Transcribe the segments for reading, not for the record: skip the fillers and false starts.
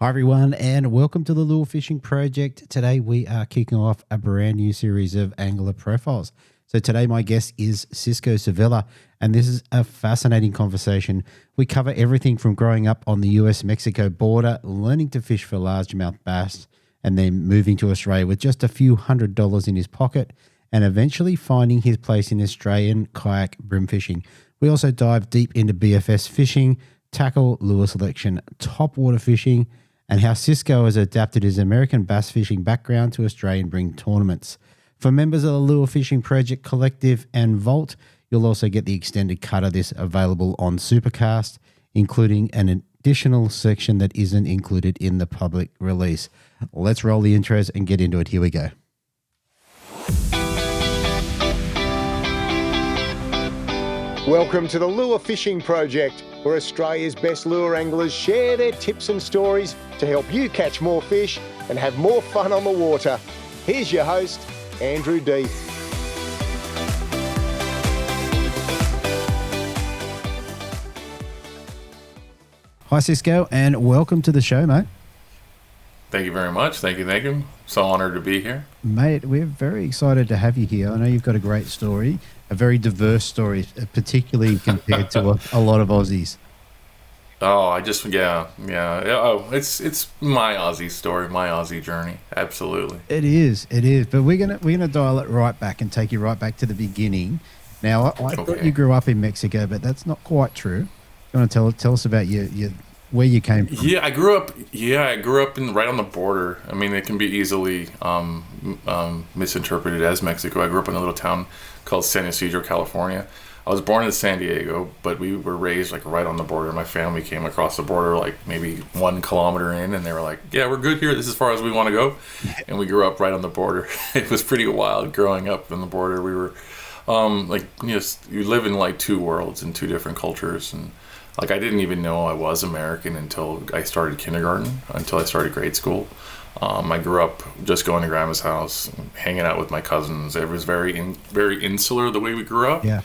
Hi everyone and welcome to the Lure Fishing Project. Today we are kicking off a brand new series of angler profiles. So today my guest is Cisco Sevilla and this is a fascinating conversation. We cover everything from growing up on the US-Mexico border, learning to fish for largemouth bass, and then moving to Australia with just a few $100s in his pocket and eventually finding his place in Australian kayak brim fishing. We also dive deep into BFS fishing, tackle, lure selection, topwater fishing, and how Cisco has adapted his American bass fishing background to Australian brim tournaments. For members of the Lure Fishing Project Collective and Vault, you'll also get the extended cut of this available on Supercast, including an additional section that isn't included in the public release. Let's roll the intros and get into it. Here we go. Welcome to the Lure Fishing Project, where Australia's best lure anglers share their tips and stories to help you catch more fish and have more fun on the water. Here's your host, Andrew D. Hi Cisco and welcome to the show, mate. Thank you very much. Thank you. So honored to be here. Mate, we're very excited to have you here. I know you've got a great story, a very diverse story, particularly compared to a lot of Aussies. Oh, Oh, it's my Aussie story, my Aussie journey. Absolutely. It is. But we're gonna dial it right back and take you right back to the beginning. Now, I thought you grew up in Mexico, but that's not quite true. You want to tell us about your where you came from? Yeah, I grew up right on the border. I mean, it can be easily misinterpreted as Mexico. I grew up in a little town called San Ysidro, California. I was born in San Diego, but we were raised like right on the border. My family came across the border like maybe 1 kilometer in, and they were like, "Yeah, we're good here. This is as far as we want to go." And we grew up right on the border. It was pretty wild growing up on the border. We were you live in like two worlds and two different cultures, and like I didn't even know I was American until I started kindergarten, until I started grade school. I grew up just going to grandma's house, hanging out with my cousins. It was very insular the way we grew up. Yeah.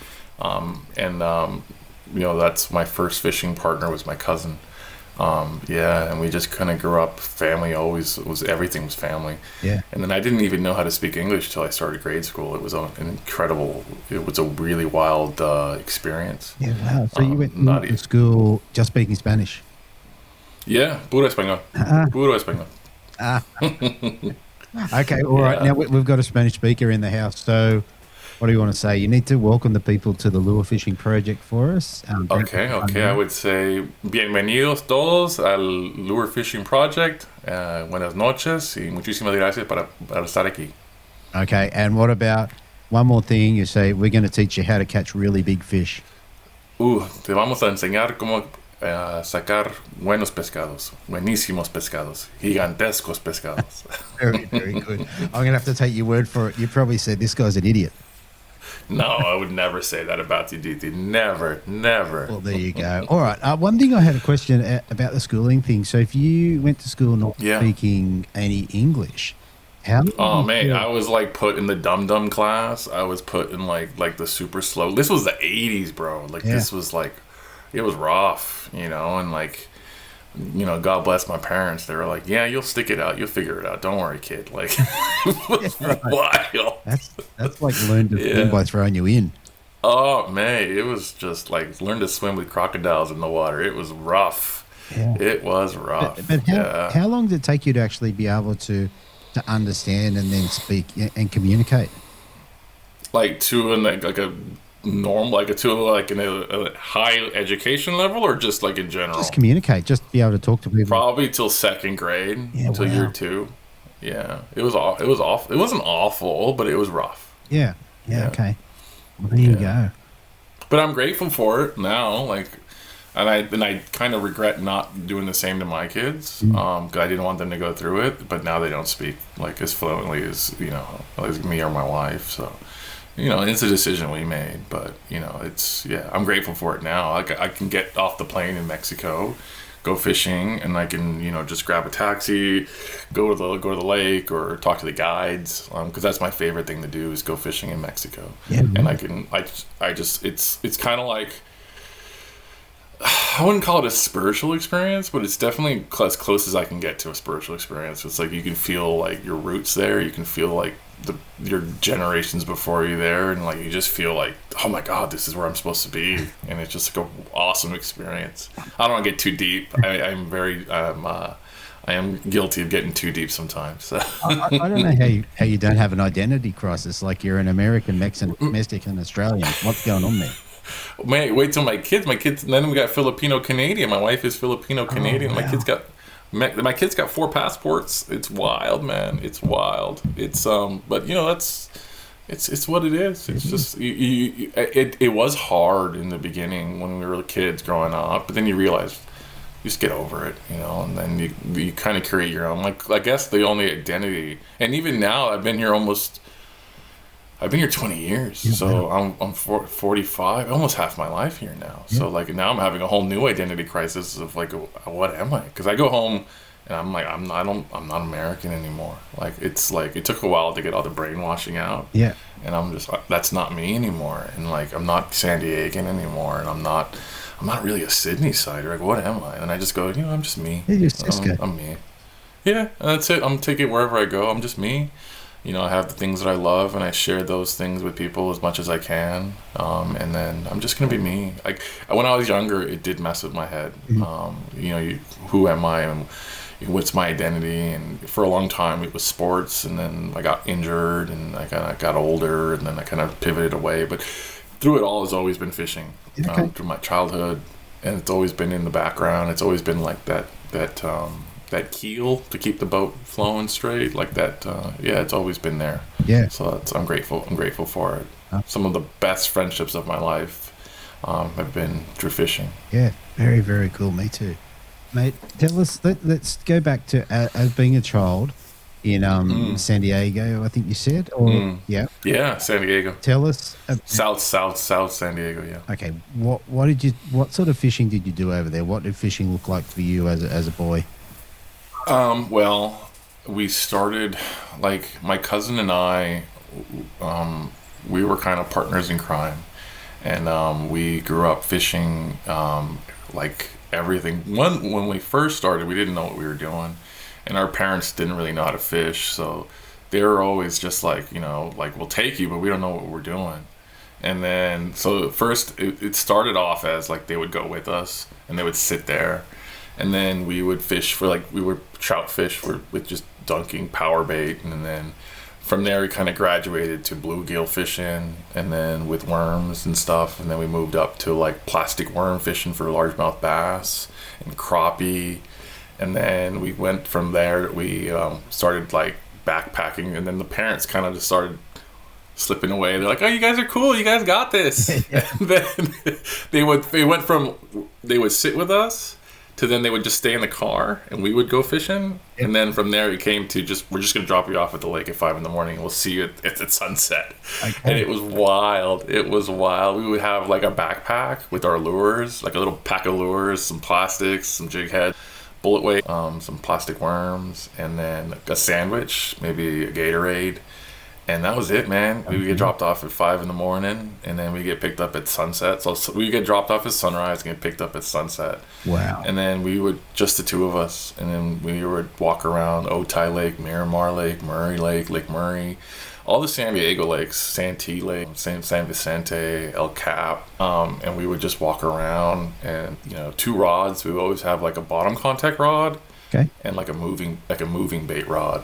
That's my first fishing partner was my cousin. And we just kind of grew up. Family everything was family. Yeah. And then I didn't even know how to speak English till I started grade school. It was a really wild experience. Yeah, wow. So you went to school just speaking Spanish? Yeah, puro español. Puro español. Okay, all right. Now we've got a Spanish speaker in the house, so what do you want to say? You need to welcome the people to the Lure Fishing Project for us. Okay. I would say bienvenidos todos al Lure Fishing Project. Buenas noches y muchísimas gracias para estar aquí. Okay, and what about one more thing? You say we're going to teach you how to catch really big fish. Te vamos a enseñar cómo sacar buenos pescados, buenísimos pescados, gigantescos pescados. Very, very good. I'm going to have to take your word for it. You probably said this guy's an idiot. No, I would never say that about you, DT. Never. Well, there you go. All right. One thing I had a question about the schooling thing. So if you went to school not speaking any English, how? Oh, man, I was like put in the dum-dum class. I was put in like the super slow. This was the 80s, bro. This was like, it was rough, and like, God bless my parents. They were like, "Yeah, you'll stick it out. You'll figure it out. Don't worry, kid." Like, it was wild. That's like learn to swim by throwing you in. Oh man, it was just like learn to swim with crocodiles in the water. It was rough. Yeah. It was rough. But how long did it take you to actually be able to understand and then speak and communicate? Like to a norm, in a high education level, or just like in general? Just communicate, just be able to talk to people. Probably till second grade, till year 2. Yeah, it was awful. It wasn't awful, but it was rough. Yeah. Okay. Well, there you go. But I'm grateful for it now. And I kind of regret not doing the same to my kids, because I didn't want them to go through it. But now they don't speak like as fluently as as me or my wife. So. It's a decision we made, but I'm grateful for it now. I can get off the plane in Mexico, go fishing, and I can just grab a taxi, go to the lake, or talk to the guides, because that's my favorite thing to do is go fishing in Mexico. Yeah, and it's kind of like I wouldn't call it a spiritual experience, but it's definitely as close as I can get to a spiritual experience. It's like you can feel like your roots there. You can feel like your generations before you there, and like you just feel like, oh my God, this is where I'm supposed to be, and it's just like an awesome experience. I don't want to get too deep. I am guilty of getting too deep sometimes. So. I don't know how you don't have an identity crisis, like you're an American, Mexican, Australian. What's going on there? Man, wait till my kids. Then we got Filipino Canadian. My wife is Filipino Canadian. Oh, wow. My kids got 4 passports. It's wild, man. It's wild. It's but it's what it is. It's just it was hard in the beginning when we were kids growing up, but then you realize you just get over it, and then you kind of create your own. Like, I guess the only identity, and even now I've been here 20 years, so I'm 45, almost half my life here now. Yeah. So like now I'm having a whole new identity crisis of like, what am I? Because I go home and I'm like, I'm not American anymore. Like it's like it took a while to get all the brainwashing out. Yeah. And I'm just that's not me anymore. And like I'm not San Diegan anymore, and I'm not really a Sydney sider. Like what am I? And I just go, I'm just me. You're Cisco. I'm me. Yeah, and that's it. I'm taking it wherever I go. I'm just me. I have the things that I love, and I share those things with people as much as I can. And then I'm just going to be me. Like when I was younger, it did mess with my head. Mm-hmm. Who am I and what's my identity? And for a long time, it was sports. And then I got injured, and I kind of got older, and then I kind of pivoted away. But through it all, has always been fishing. Okay. Through my childhood, and it's always been in the background. It's always been like that keel to keep the boat flowing straight, like that. It's always been there. Yeah. So I'm grateful for it. Some of the best friendships of my life have been through fishing. Yeah, very, very cool. Me too, mate. Tell us. Let's go back to as being a child in San Diego. I think you said, or yeah, San Diego. Tell us South San Diego. Yeah. Okay. What sort of fishing did you do over there? What did fishing look like for you as a boy? Well, we started, like, my cousin and I, we were kind of partners in crime, and we grew up fishing, like everything. When we first started, we didn't know what we were doing, and our parents didn't really know how to fish, so they were always just like, like, we'll take you, but we don't know what we're doing. And then, so at first, it started off as, like, they would go with us, and they would sit there. And then we would fish we would trout fish with just dunking power bait. And then from there, we kind of graduated to bluegill fishing, and then with worms and stuff. And then we moved up to like plastic worm fishing for largemouth bass and crappie. And then we went from there, we started like backpacking. And then the parents kind of just started slipping away. They're like, oh, you guys are cool. You guys got this. And then they would sit with us. To then they would just stay in the car and we would go fishing. Yep. And then from there it came to we're just going to drop you off at the lake at 5 a.m. and we'll see you at sunset. Okay. And it was wild. We would have like a backpack with our lures, like a little pack of lures, some plastics, some jig head, bullet weight, some plastic worms, and then a sandwich, maybe a Gatorade. And that was it, man. We would get dropped off at 5 a.m, and then we get picked up at sunset. So we get dropped off at sunrise and get picked up at sunset. Wow. And then we would, just the two of us, and then we would walk around Otay Lake, Miramar Lake, Murray Lake, Lake Murray, all the San Diego lakes, Santee Lake, San Vicente, El Cap, and we would just walk around and, 2 rods. We would always have like a bottom contact rod. Okay. And like a moving bait rod,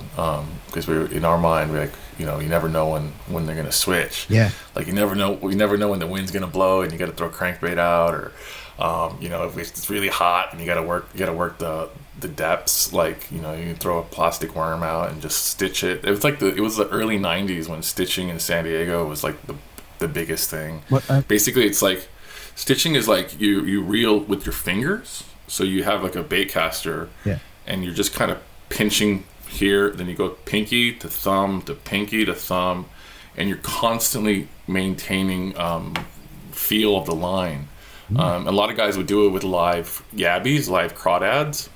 because we were in our mind, we're like, you never know when they're gonna switch. Yeah. Like you never know when the wind's gonna blow, and you got to throw crankbait out, or if it's really hot and you got to work the depths. Like you can throw a plastic worm out and just stitch it. It was the early '90s when stitching in San Diego was like the biggest thing. Basically, it's like stitching is like you reel with your fingers. So you have like a baitcaster. Yeah. And you're just kind of pinching here, then you go pinky to thumb to pinky to thumb, and you're constantly maintaining feel of the line. A lot of guys would do it with live yabbies, live crawdads.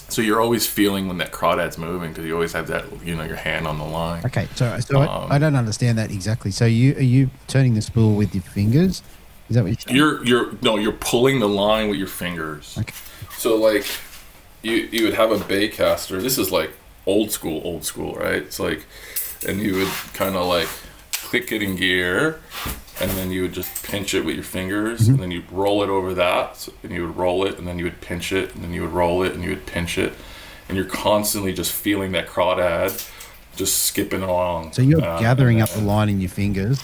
So you're always feeling when that crawdad's moving because you always have that, your hand on the line. Okay, so I don't understand that exactly. So are you turning the spool with your fingers, Is that what you're saying? You're pulling the line with your fingers. Okay. So like you would have a baitcaster. This is like old school, right? It's like, and you would kind of like click it in gear, and then you would just pinch it with your fingers, and then you'd roll it over that, and you would roll it, and then you would pinch it, and then you would roll it, and you would pinch it, and you're constantly just feeling that crawdad just skipping along. So you're gathering up the line in your fingers,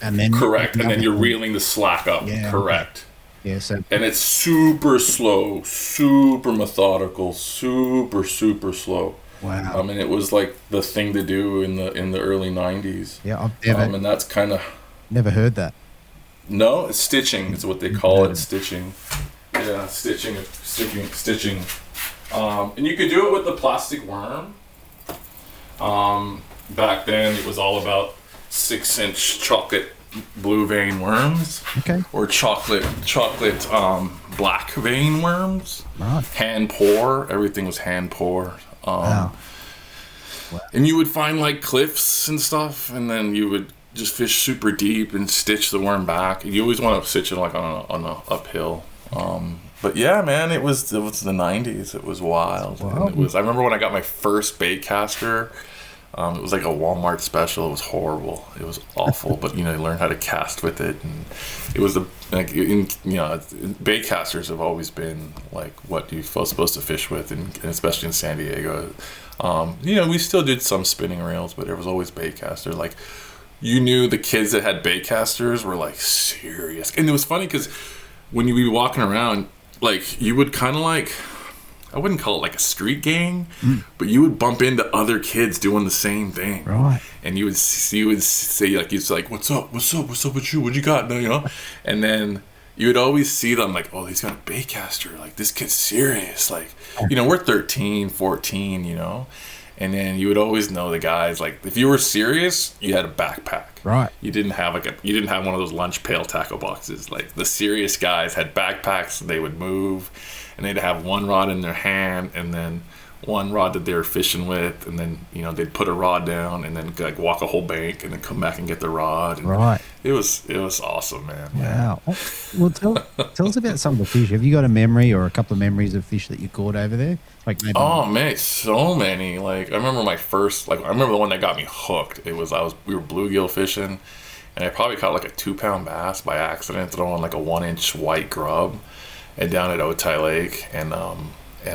and then correct, and then you're reeling the slack up. Yeah, correct. Yeah, so and it's super slow, super methodical, super slow. wow. I mean, it was like the thing to do in the early '90s. Yeah, I've never and that's kind of never heard that. no, it's stitching. It's what they call it, stitching. Yeah, stitching. And you could do it with the plastic worm. Back then, it was all about 6-inch chocolate blue vein worms, Okay. or chocolate black vein worms. Right. Hand pour. Everything was hand pour. Wow. And you would find like cliffs and stuff, and then you would just fish super deep and stitch the worm back. You always want to stitch it like on a uphill. But yeah, man, it was the '90s. It was wild. Wow. And I remember when I got my first baitcaster. It was like a Walmart special. It was horrible. It was awful. But you learn how to cast with it, and it was baitcasters have always been like what you're supposed to fish with, and especially in San Diego. We still did some spinning reels, but there was always baitcaster. Like, you knew the kids that had baitcasters were like serious, and it was funny because when you would be walking around, like you would kind of like. I wouldn't call it like a street gang, but you would bump into other kids doing the same thing. Right. And you would say like, it's like, what's up with you? What you got? And then you would always see them like, oh, he's got a baitcaster. Like, this kid's serious. Like, we're 13, 14, and then you would always know the guys, like, if you were serious, you had a backpack. Right. You didn't have one of those lunch pail tackle boxes. Like, the serious guys had backpacks, and they would move, and they'd have one rod in their hand, and then one rod that they were fishing with, and then they'd put a rod down, and then like walk a whole bank, and then come back and get the rod. And right. It was awesome, man. Wow. Well, tell us about some of the fish. Have you got a memory or a couple of memories of fish that you caught over there? Like maybe. Oh man, so many. Like, I remember my first. Like, I remember the one that got me hooked. We were bluegill fishing, and I probably caught like a 2-pound bass by accident, throwing like a 1-inch white grub, and down at Otay Lake, and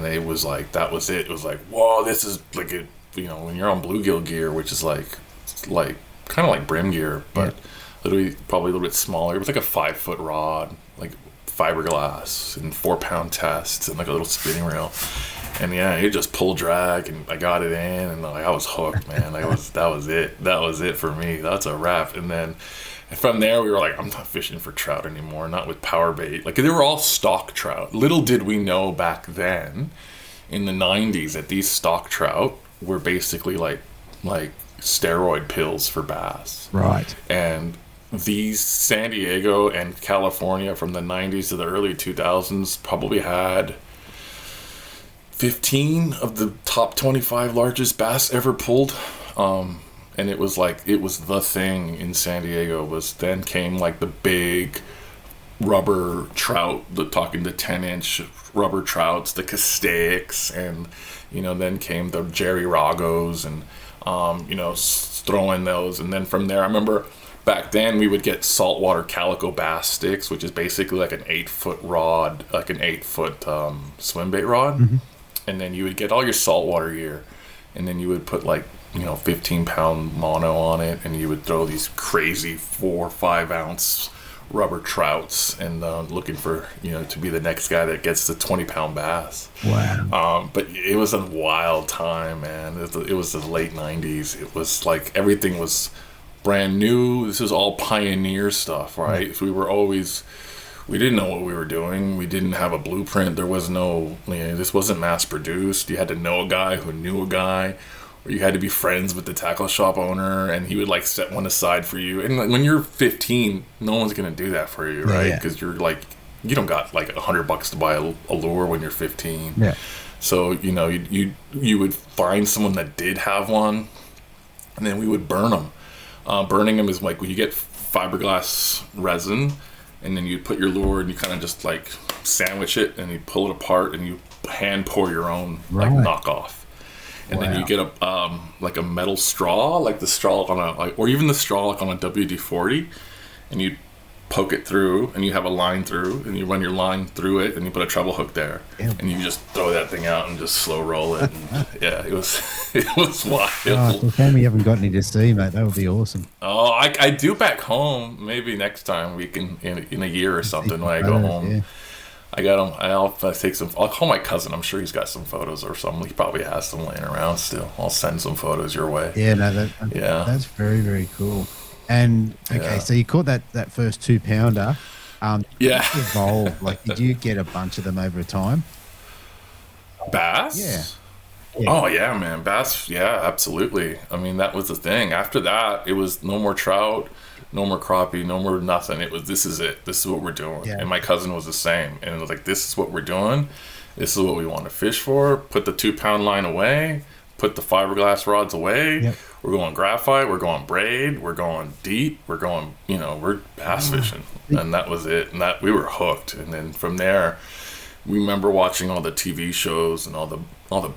it was like, that was it. It was like, whoa, this is like a, when you're on bluegill gear, which is like kind of like Bream gear, but literally probably a little bit smaller. It was like a 5-foot rod, like fiberglass, and 4-pound tests, and like a little spinning reel. And yeah, it just pulled drag, and I got it in, and like I was hooked, man. That was it. That was it for me. That's a wrap. And then from there, we were like, I'm not fishing for trout anymore, not with power bait. Like, they were all stock trout. Little did we know back then, in the 90s, that these stock trout were basically like steroid pills for bass. Right. And these San Diego and California from the 90s to the early 2000s probably had 15 of the top 25 largest bass ever pulled. And it was the thing in San Diego. Then came like the big rubber trout, talking the 10-inch rubber trouts, the castaics, and then came the Jerry Ragos, and throwing those. And then from there, I remember back then we would get saltwater calico bass sticks, which is basically like an 8-foot rod, like an 8-foot swim bait rod. Mm-hmm. And then you would get all your saltwater gear, and then you would put like 15-pound mono on it, and you would throw these crazy 4 or 5 ounce rubber trouts, and looking for to be the next guy that gets the 20-pound bass. Wow. But it was a wild time, man. It was the late 90s. It was like everything was brand new. This was all pioneer stuff, right? So we didn't know what we were doing. We didn't have a blueprint. There was no, this wasn't mass produced. You had to know a guy who knew a guy, or you had to be friends with the tackle shop owner, and he would like set one aside for you. And when you're 15, no one's going to do that for you, right? Because you're like, you don't got like $100 to buy a lure when you're 15. Yeah. So, you would find someone that did have one, and then we would burn them. Burning them is like when you get fiberglass resin, and then you put your lure and you kind of just like sandwich it, and you pull it apart, and you hand pour your own like knockoff. And then you get a like a metal straw, like the straw on a or even the straw like on a WD-40, and you poke it through, and you have a line through, and you run your line through it, and you put a treble hook there, and you just throw that thing out and just slow roll it. And, yeah, it was wild. Oh, the family you haven't got any to see, mate. That would be awesome. Oh, I do back home. Maybe next time we can in a year or something when I go home. Yeah. I got them. I'll take some. I'll call my cousin. I'm sure he's got some photos or something. He probably has some laying around still. I'll send some photos your way. Yeah, no, that's very, very cool. And so you caught that first 2-pounder. Yeah. Evolve. Like, did you get a bunch of them over time? Bass? Yeah. Oh yeah, man. Bass. Yeah, absolutely. I mean, that was the thing. After that, it was no more trout. No more crappie, no more nothing. It was, this is it. This is what we're doing. Yeah. And my cousin was the same. And it was like, this is what we're doing. This is what we want to fish for. Put the 2-pound line away. Put the fiberglass rods away. Yep. We're going graphite. We're going braid. We're going deep. We're going, we're bass fishing. And that was it. And that we were hooked. And then from there, we remember watching all the TV shows and all the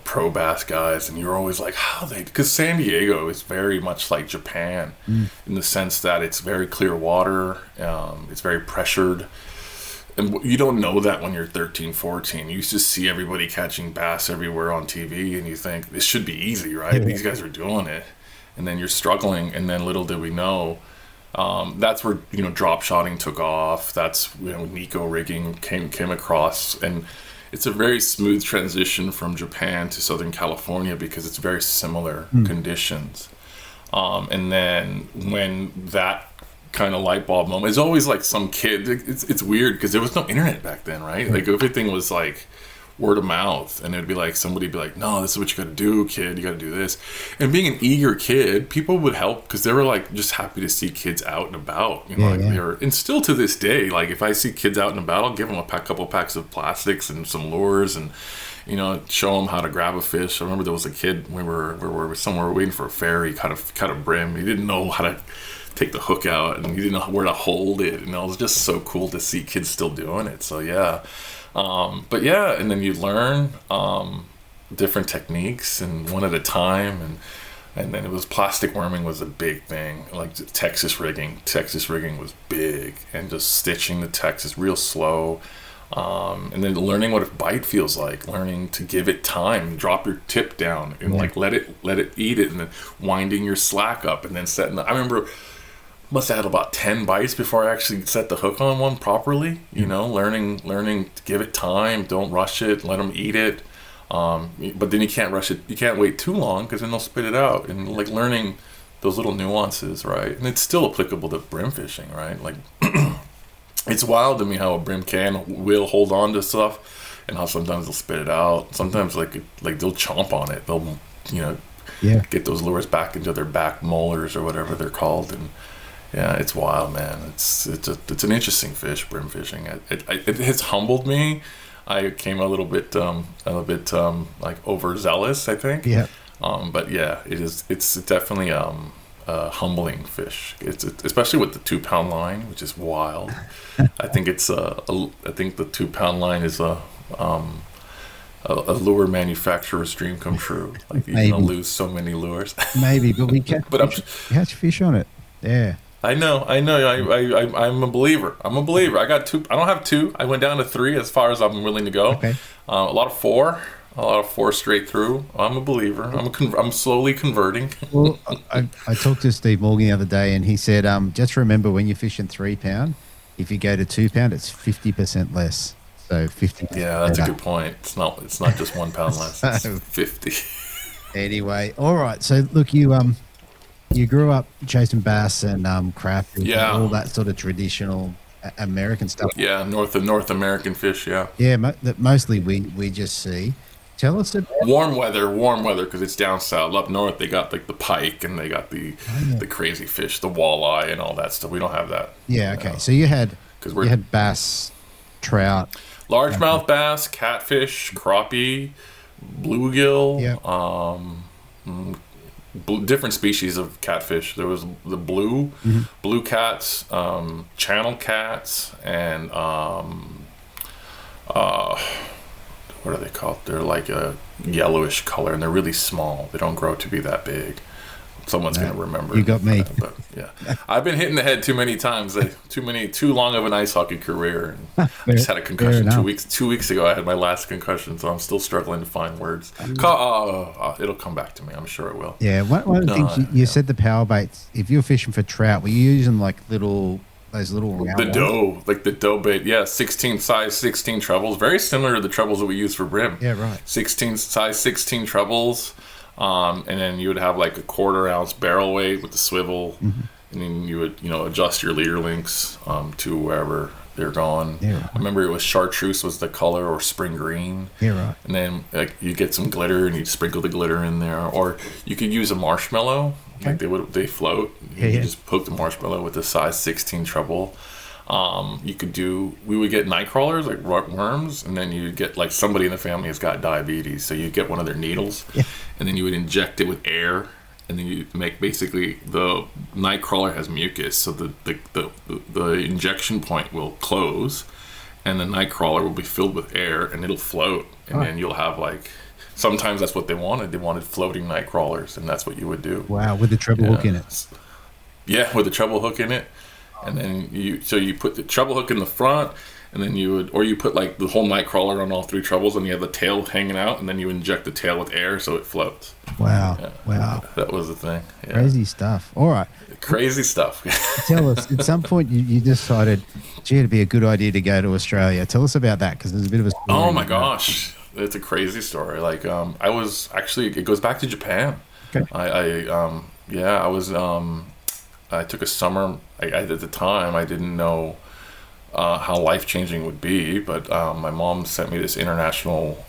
pro bass guys, and you're always like, how they, because San Diego is very much like Japan in the sense that it's very clear water, it's very pressured, and you don't know that when you're 13, 14. You just see everybody catching bass everywhere on TV, and you think this should be easy, right? Yeah. These guys are doing it, and then you're struggling, and then little did we know, that's where drop shotting took off. That's Nico rigging came across, and it's a very smooth transition from Japan to Southern California because it's very similar conditions. And then when that kind of light bulb moment, it's always like some kid. It's weird because there was no internet back then, right? Like everything was like word of mouth, and it'd be like somebody would be like, no, this is what you got to do, kid, you got to do this. And being an eager kid, people would help because they were like just happy to see kids out and about, and still to this day, like if I see kids out and about, I'll give them a couple packs of plastics and some lures, and show them how to grab a fish. I remember there was a kid, we were somewhere waiting for a ferry, caught a brim. He didn't know how to take the hook out, and he didn't know where to hold it, and it was just so cool to see kids still doing it. So yeah. But yeah, and then you learn different techniques, and one at a time, and then it was plastic worming was a big thing, like Texas rigging was big, and just stitching the Texas real slow, and then learning what a bite feels like, learning to give it time, drop your tip down, and like let it eat it, and then winding your slack up, and then setting I remember must have had about 10 bites before I actually set the hook on one properly. Learning to give it time, don't rush it, let them eat it. But then you can't rush it. You can't wait too long because then they'll spit it out. And like learning those little nuances, right? And it's still applicable to brim fishing, right? Like it's wild to me how a brim will hold on to stuff, and how sometimes they'll spit it out. Sometimes like they'll chomp on it. They'll get those lures back into their back molars or whatever they're called, and yeah, it's wild, man. It's an interesting fish, brim fishing. It has humbled me. I came a little bit like overzealous, I think. Yeah. But yeah, it's definitely a humbling fish. It's especially with the 2-pound line, which is wild. I think the 2-pound line is a lure manufacturer's dream come true. Like you don't lose so many lures. Maybe, but we catch fish on it. Yeah. I know. I'm a believer. I got 2. I don't have 2. I went down to 3 as far as I'm willing to go. Okay. A lot of 4 straight through. I'm a believer. I'm slowly converting. Well, I talked to Steve Morgan the other day, and he said, just remember when you're fishing 3-pound, if you go to 2-pound, it's 50% less. So 50. Yeah, that's a good point. It's not just 1 pound less. It's 50. Anyway, all right. So look, you grew up chasing bass and crappie, and all that sort of traditional American stuff. Yeah, North American fish. Yeah. Yeah, mostly we just see. Tell us about warm weather because it's down south. Up north, they got like the pike, and they got the crazy fish, the walleye, and all that stuff. We don't have that. Yeah. Okay. So you had bass, trout, largemouth bass, catfish, crappie, bluegill. Yeah. different species of catfish. There was the blue cats, channel cats, and what are they called? They're like a yellowish color, and they're really small. They don't grow to be that big. Someone's gonna remember. You got me. But yeah, I've been hitting the head too many times. Too long of an ice hockey career. And I just had a concussion 2 weeks. 2 weeks ago, I had my last concussion, so I'm still struggling to find words. It'll come back to me. I'm sure it will. Yeah, one of the things you said, the power baits. If you're fishing for trout, were you using like those little round the dough bait? Yeah, 16 trebles, very similar to the trebles that we use for brim. Yeah, right. 16 trebles. And then you would have like a 1/4 ounce barrel weight with the swivel, and then you would adjust your leader links to wherever they're going. Yeah, right. I remember it was chartreuse was the color, or spring green. Yeah, right. And then like you get some glitter and you sprinkle the glitter in there, or you could use a marshmallow. Okay. Like they float. You just poke the marshmallow with the size 16 treble. We would get night crawlers, like worms, and then you get like somebody in the family has got diabetes, so you get one of their needles, and then you would inject it with air, and then you make basically the night crawler has mucus, so the injection point will close, and the night crawler will be filled with air, and it'll float, and then you'll have like. Sometimes that's what they wanted. They wanted floating night crawlers, and that's what you would do. Wow, with the treble hook in it. Yeah, with the treble hook in it. And then you put the treble hook in the front, and then you put like the whole night crawler on all 3 trebles, and you have the tail hanging out, and then you inject the tail with air so it floats. Wow. Yeah. Wow. That was the thing. Yeah. Crazy stuff. All right. Crazy stuff. Tell us, at some point you decided, gee, it'd be a good idea to go to Australia. Tell us about that, because there's a bit of a story. Oh my gosh. It's a crazy story. Like, I was actually, it goes back to Japan. Okay. I took a summer. At the time, I didn't know how life-changing it would be, but my mom sent me this international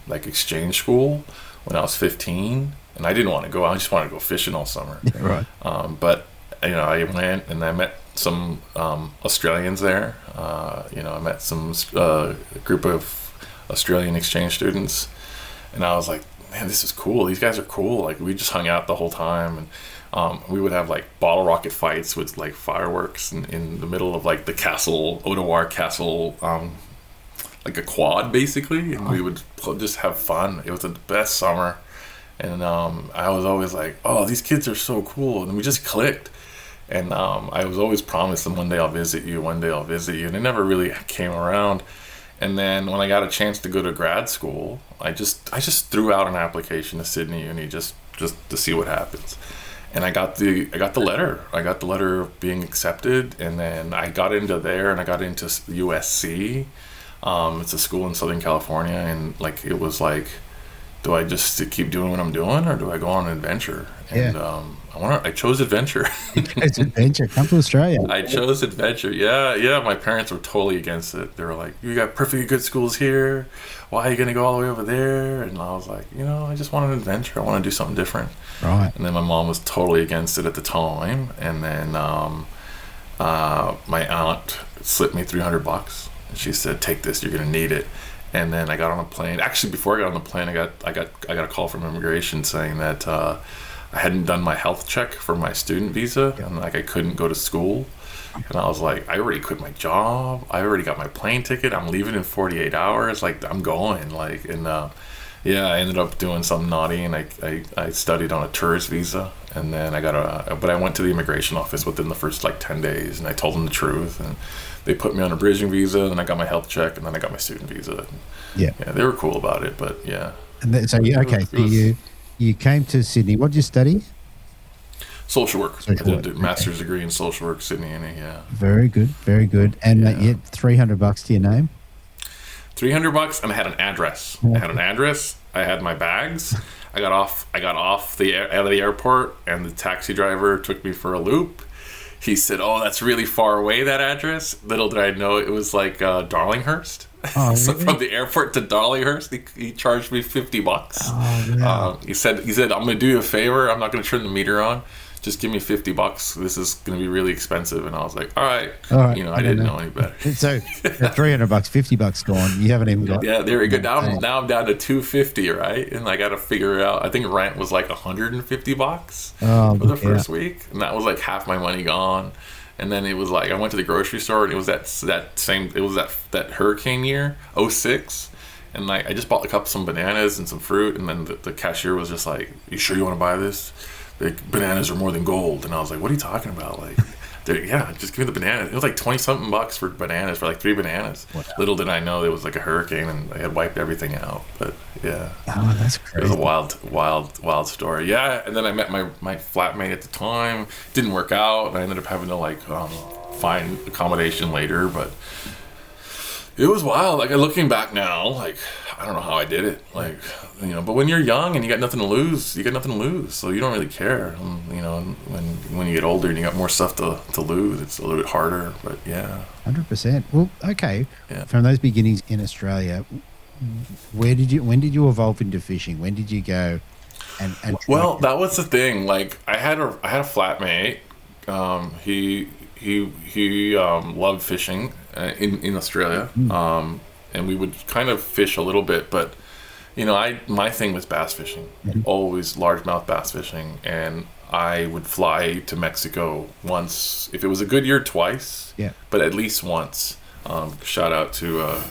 exchange school when I was 15, and I didn't want to go. I just wanted to go fishing all summer. Yeah, right. But I went and I met some Australians there. I met some group of Australian exchange students, and I was like, man, this is cool. These guys are cool. Like, we just hung out the whole time, and we would have like bottle rocket fights with like fireworks in the middle of like the castle, Ottawa Castle, like a quad basically, and we would just have fun. It was the best summer, and I was always like, oh, these kids are so cool, and we just clicked. And I was always promised them, one day I'll visit you, and it never really came around. And then when I got a chance to go to grad school, I just threw out an application to Sydney Uni just to see what happens. And I got the letter. I got the letter of being accepted, and then I got into there, and I got into USC. It's a school in Southern California, and like it was like, do I just keep doing what I'm doing, or do I go on an adventure? And I chose adventure. It's adventure. Come to Australia. I chose adventure. Yeah. My parents were totally against it. They were like, you got perfectly good schools here. Why are you going to go all the way over there? And I was like, I just want an adventure. I want to do something different. Right. And then my mom was totally against it at the time. And then my aunt slipped me $300. And she said, take this. You're going to need it. And then I got on a plane. Actually, before I got on the plane, I got a call from immigration saying that I hadn't done my health check for my student visa, and like I couldn't go to school. And I was like, I already quit my job. I already got my plane ticket. I'm leaving in 48 hours. Like, I'm going. Like, and I ended up doing something naughty, and I studied on a tourist visa. And then but I went to the immigration office within the first like 10 days, and I told them the truth, and they put me on a bridging visa, and then I got my health check, and then I got my student visa. Yeah, they were cool about it, but yeah. And then, so you came to Sydney. What did you study? Social work. I did a master's degree in social work, Sydney Uni. Yeah. Very good, very good. And you had $300 to your name. $300, and I had an address. I had my bags. I got off out of the airport, and the taxi driver took me for a loop. He said, "Oh, that's really far away, that address." Little did I know it was like Darlinghurst. Oh, So really? from the airport to Darlinghurst, he charged me $50. Oh, yeah. He said, "I'm going to do you a favor. I'm not going to turn the meter on. just give me $50. This is going to be really expensive. And I was like, all right. You know, I didn't know any better. So $300, $50 gone. You haven't even got. Yeah, there we go. Now I'm down to $250, right? And I got to figure out. I think rent was like $150 for the first week, and that was like half my money gone. And then it was like I went to the grocery store, and it was that hurricane year, 06. And like I just bought some bananas and some fruit, and then the cashier was just like, "You sure you want to buy this? The bananas are more than gold." And I was like, "What are you talking about?" Like, yeah, just give me the bananas. It was like $20-something for bananas, for like 3 bananas. Wow. Little did I know it was like a hurricane, and they had wiped everything out. But yeah, that's crazy. It was a wild story. Yeah, and then I met my flatmate at the time. Didn't work out, and I ended up having to like find accommodation later, but. It was wild. Like looking back now, like I don't know how I did it. Like you know, but when you're young and you got nothing to lose, so you don't really care. You know, when you get older and you got more stuff to lose, it's a little bit harder. But yeah, 100%. Well, okay. Yeah. From those beginnings in Australia, when did you evolve into fishing? When did you go? And well, that was the thing. Like I had a flatmate. He loved fishing in Australia, and we would kind of fish a little bit, but you know, my thing was bass fishing, always largemouth bass fishing, and I would fly to Mexico once, if it was a good year, twice, but at least once. Shout out to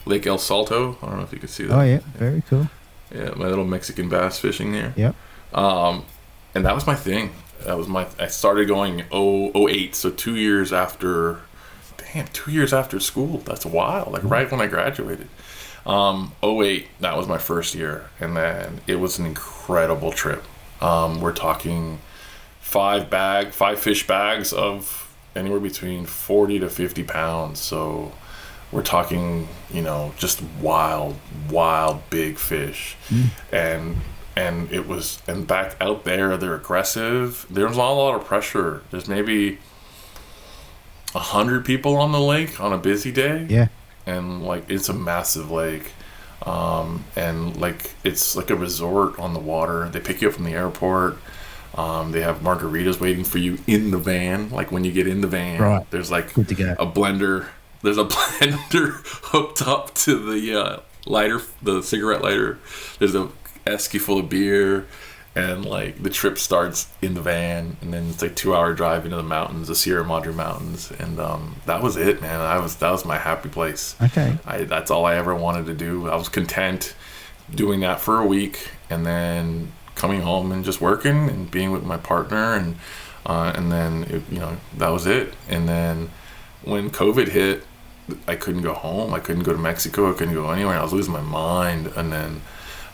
Lake El Salto. I don't know if you can see that. Oh yeah, very cool. Yeah, my little Mexican bass fishing there. Yep. And that was my thing. I started going 08, so 2 years after. Damn, 2 years after school. That's wild. Like right when I graduated. 08, that was my first year, and then it was an incredible trip. We're talking 5 fish bags of anywhere between 40 to 50 pounds. So we're talking, you know, just wild big fish, and it was, and back out there, they're aggressive. There's not a lot of pressure. There's maybe 100 people on the lake on a busy day. Yeah. And like, it's a massive lake. And like, it's like a resort on the water. They pick you up from the airport. They have margaritas waiting for you in the van. Like when you get in the van, right. There's like a blender. There's a blender hooked up to the lighter, the cigarette lighter. There's a esky full of beer, and like the trip starts in the van, and then it's like 2-hour drive into the mountains, the Sierra Madre Mountains, and that was it, man. That was my happy place. Okay. That's all I ever wanted to do. I was content doing that for a week, and then coming home and just working and being with my partner, and then you know, that was it. And then when COVID hit, I couldn't go home. I couldn't go to Mexico. I couldn't go anywhere. I was losing my mind, and then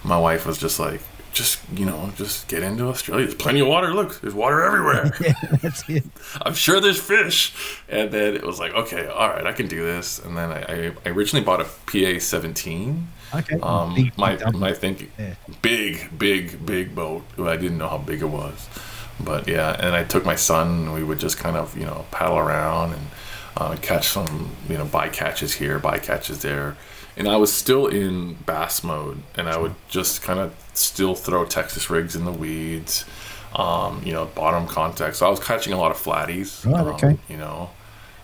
my wife was just like, just get into Australia. There's plenty of water. Look, there's water everywhere. Yeah, that's it. I'm sure there's fish. And then it was like, okay, all right, I can do this. And then I originally bought a PA-17. Okay. My thinking, big boat. I didn't know how big it was, but yeah. And I took my son, and we would just kind of, you know, paddle around and catch some, you know, bycatches here, bycatches there. And I was still in bass mode, and I would just kind of still throw Texas rigs in the weeds, you know, bottom contact. So I was catching a lot of flatties. Oh, okay. You know,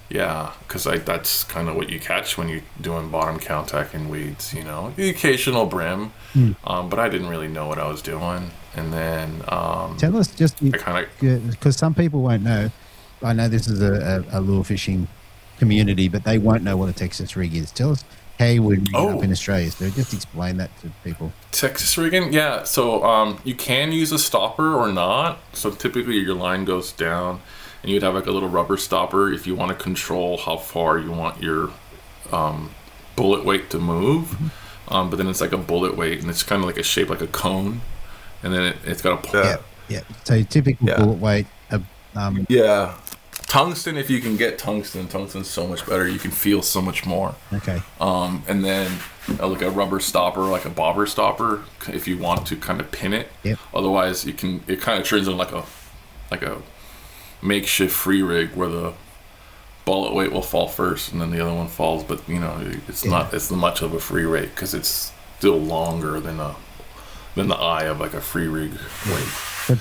yeah, because that's kind of what you catch when you're doing bottom contact in weeds. You know, the occasional brim, but I didn't really know what I was doing. And then tell us just because some people won't know. I know this is a lure fishing community, but they won't know what a Texas rig is. Tell us how you would rig up in Australia. So just explain that to people. Texas rigging, yeah. So you can use a stopper or not. So typically your line goes down, and you'd have like a little rubber stopper if you want to control how far you want your bullet weight to move. But then it's like a bullet weight, and it's kind of like a shape like a cone, and then it's got a pull. Yeah. So typical bullet weight. Yeah. Tungsten, if you can get tungsten's so much better. You can feel so much more. Okay. And then like a rubber stopper, like a bobber stopper, if you want to kind of pin it. Yep. Otherwise, it kind of turns into like a makeshift free rig where the bullet weight will fall first and then the other one falls. But you know, it's not much of a free rig because it's still longer than the eye of like a free rig weight. But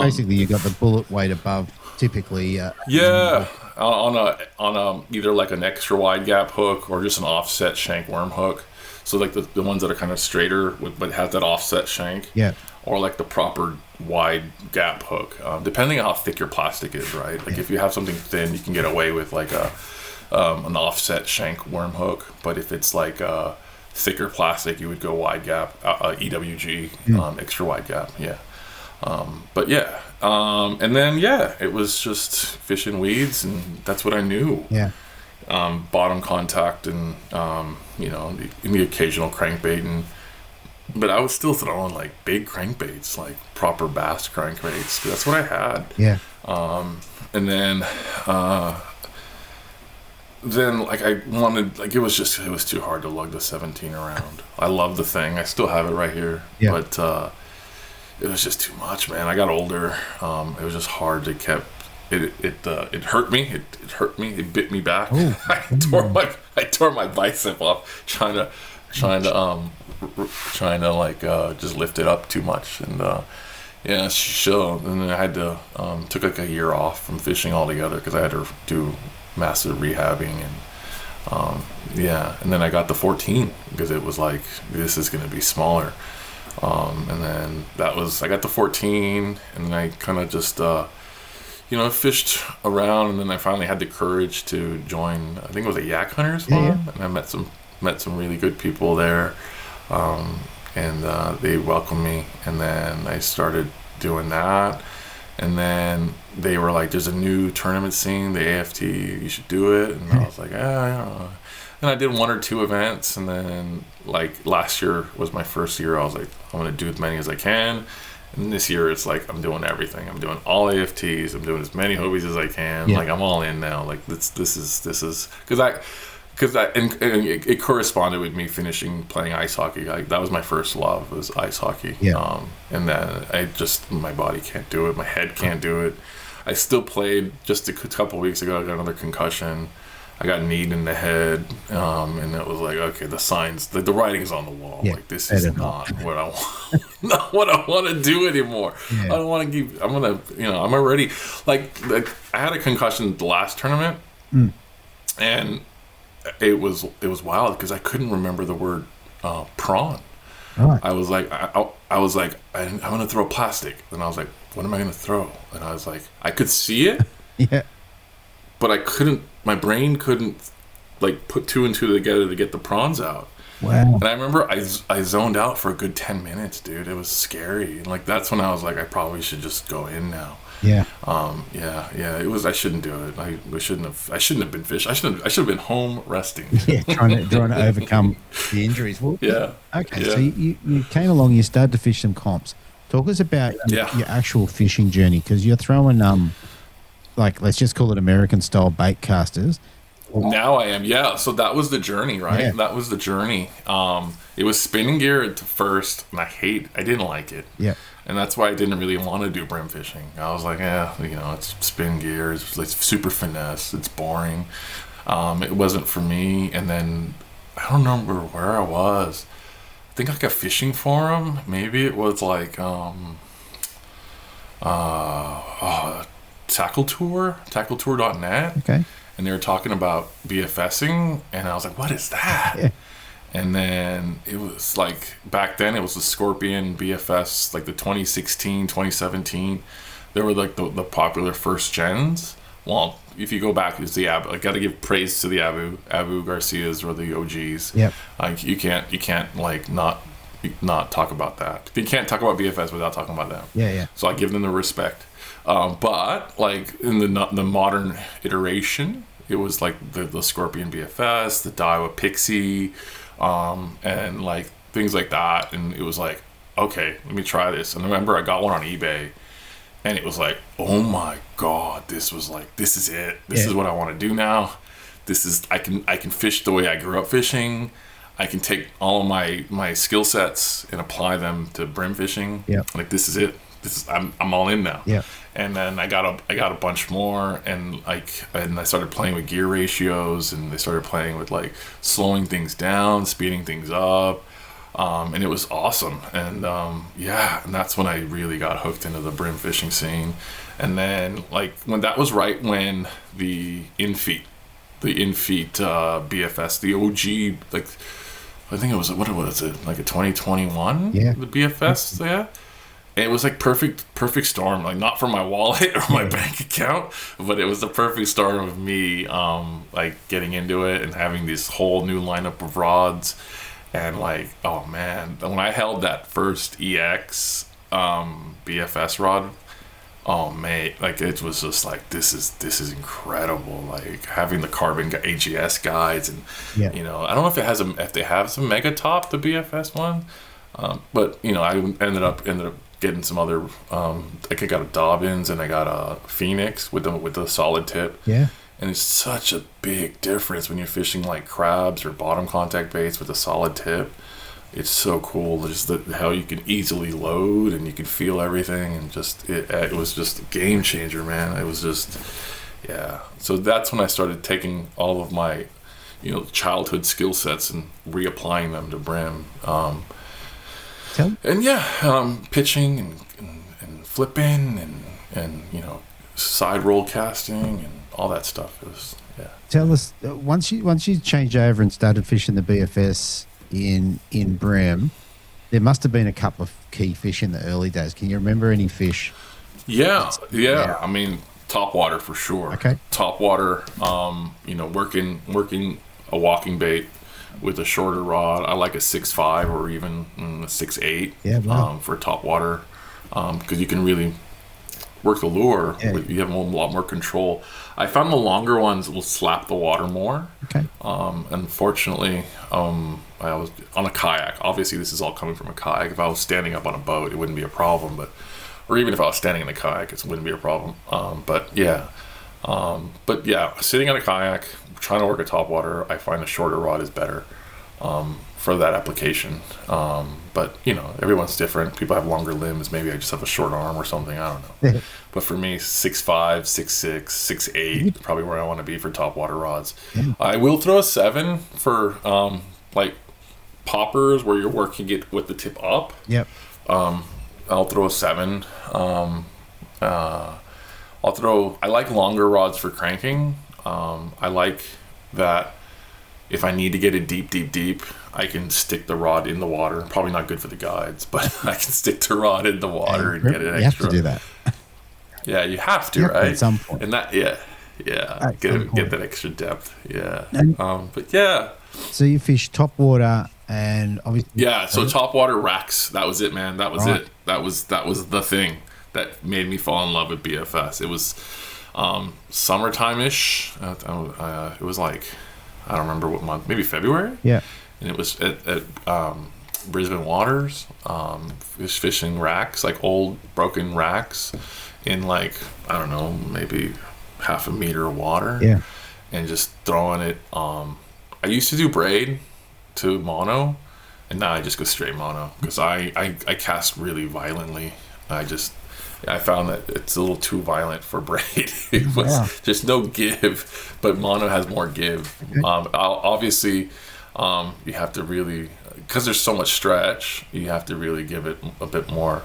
basically, you got the bullet weight above typically. Yeah, on a either like an extra wide gap hook or just an offset shank worm hook. So like the ones that are kind of straighter but have that offset shank. Yeah. Or like the proper wide gap hook, depending on how thick your plastic is, right? Like if you have something thin, you can get away with like an offset shank worm hook. But if it's like thicker plastic, you would go wide gap, EWG, extra wide gap. Yeah. But yeah, and then it was just fishing weeds, and that's what I knew. Yeah. Bottom contact, and the occasional crankbait, but I was still throwing like big crankbaits, like proper bass crankbaits. That's what I had. Yeah. And then like I wanted, like it was too hard to lug the 17 around. I love the thing. I still have it right here. Yeah. But it was just too much, man. I got older. It was just hard to keep. It hurt me. It hurt me. It bit me back. I tore my bicep off trying to just lift it up too much, and so and then I had to took like a year off from fishing altogether because I had to do massive rehabbing, and then I got the 14 because it was like, this is going to be smaller, and then I got the 14, and then I kind of just fished around, and then I finally had the courage to join, I think it was a yak hunters one, and I met some really good people there, and they welcomed me, and then I started doing that, and then they were like, there's a new tournament scene, the AFT, you should do it, and I was like, and I did 1 or 2 events, and then like last year was my first year, I was like, I'm going to do as many as I can. And this year, it's like I'm doing everything. I'm doing all AFTs. I'm doing as many hobbies as I can. Yeah. Like I'm all in now. Like this is because it corresponded with me finishing playing ice hockey. That was my first love, was ice hockey. Yeah. And then my body can't do it. My head can't do it. I still played just a couple weeks ago. I got another concussion. I got kneed in the head, and it was like, okay, the signs, the writing's on the wall. Yeah, like this is not what I want, not what I want to do anymore. Yeah. I don't want to keep. I'm already like I had a concussion the last tournament, and it was wild because I couldn't remember the word prawn. Right. I was like, I'm gonna throw plastic, and I was like, what am I gonna throw? And I was like, I could see it, yeah, but I couldn't. My brain couldn't like put 2 and 2 together to get the prawns out. Wow. And I remember I zoned out for a good 10 minutes, dude. It was scary. And like that's when I was like, I probably should just go in now. Yeah. It was. I shouldn't do it. I shouldn't have been fishing. I should have been home resting. Yeah, trying to overcome the injuries. Well, yeah. Okay. Yeah. So you came along. You started to fish some comps. Talk us about your actual fishing journey, because you're throwing like, let's just call it American style baitcasters. Now I am, yeah. So that was the journey, right? Yeah. That was the journey. It was spinning gear at first, and I didn't like it. Yeah. And that's why I didn't really want to do brim fishing. I was like, it's spin gear, it's super finesse, it's boring. It wasn't for me. And then I don't remember where I was. I think like a fishing forum. Maybe it was like tackletour.net. Okay. And they were talking about BFSing, and I was like, what is that? Yeah. And then it was like, back then it was the Scorpion BFS, like the 2016, 2017. They were like the popular first gens. Well, if you go back, it's the Abu. I got to give praise to the Abu Garcias were the OGs. Yep. Like you can't like not talk about that. You can't talk about BFS without talking about them. Yeah. So I give them the respect. But like in the modern iteration, it was like the Scorpion BFS, the Daiwa Pixie, and like things like that. And it was like, okay, let me try this. And I remember I got one on eBay, and it was like, oh my God, this is it. This is what I want to do now. I can fish the way I grew up fishing. I can take all of my skill sets and apply them to brim fishing. Yeah. Like this is it. I'm all in now. Yeah. And then I got a bunch more, and I started playing with gear ratios, and they started playing with like slowing things down, speeding things up. And it was awesome. And and that's when I really got hooked into the brim fishing scene. And then like when that was right when the infeet BFS, the OG, like I think it was, what was it, like a 2021? Yeah. The BFS, yeah. And it was like perfect storm, like not for my wallet or my bank account, but it was the perfect storm of me like getting into it and having this whole new lineup of rods. And like, oh man, when I held that first EX BFS rod, oh mate, like it was just like, this is incredible. Like having the carbon AGS guides, and you know, I don't know if they have some mega top, the BFS one, but you know, I ended up getting some other like I got a Dobbins and I got a Phoenix with the solid tip. Yeah. And it's such a big difference when you're fishing like crabs or bottom contact baits with a solid tip. It's so cool, just how you can easily load and you can feel everything, and just it was just a game changer, man. It was just, yeah. So that's when I started taking all of my, you know, childhood skill sets and reapplying them to brim. Pitching and flipping and you know, side roll casting and all that stuff. It was, yeah. Tell us, once you changed over and started fishing the BFS in Bream, there must have been a couple of key fish in the early days. Can you remember any fish? Yeah. I mean, top water for sure. Okay. Top water. You know, working a walking bait with a shorter rod. I like a 6.5 or even a 6.8. Yeah. Wow. For top water, because you can really work the lure. Yeah. You have a lot more control. I found the longer ones will slap the water more. Okay. Unfortunately, I was on a kayak. Obviously, this is all coming from a kayak. If I was standing up on a boat, it wouldn't be a problem. Or even if I was standing in a kayak, it wouldn't be a problem. But yeah, sitting on a kayak, trying to work a topwater, I find a shorter rod is better for that application. But you know, everyone's different. People have longer limbs. Maybe I just have a short arm or something. I don't know. But for me, 6.5, 6.6, 6.8, probably where I want to be for topwater rods. I will throw a 7 for like poppers where you're working it with the tip up. Yep. I'll throw a 7. I like longer rods for cranking. I like that if I need to get it deep, I can stick the rod in the water. Probably not good for the guides, but I can stick the rod in the water and get it extra. You have to do that. Yeah, you have to, right? At some point. And that, get that extra depth. Yeah. But yeah. So you fish top water and obviously. Yeah. So top water racks. That was it, man. That was it. That was the thing that made me fall in love with BFS. It was summertime-ish. It was like, I don't remember what month, maybe February. Yeah. And it was at Brisbane Waters, fishing racks, like old broken racks in like, I don't know, maybe half a meter of water. Yeah. And just throwing it. I used to do braid to mono, and now I just go straight mono because I cast really violently. I found that it's a little too violent for braid. It was just no give, but mono has more give. Okay. Obviously, you have to really, because there's so much stretch, you have to really give it a bit more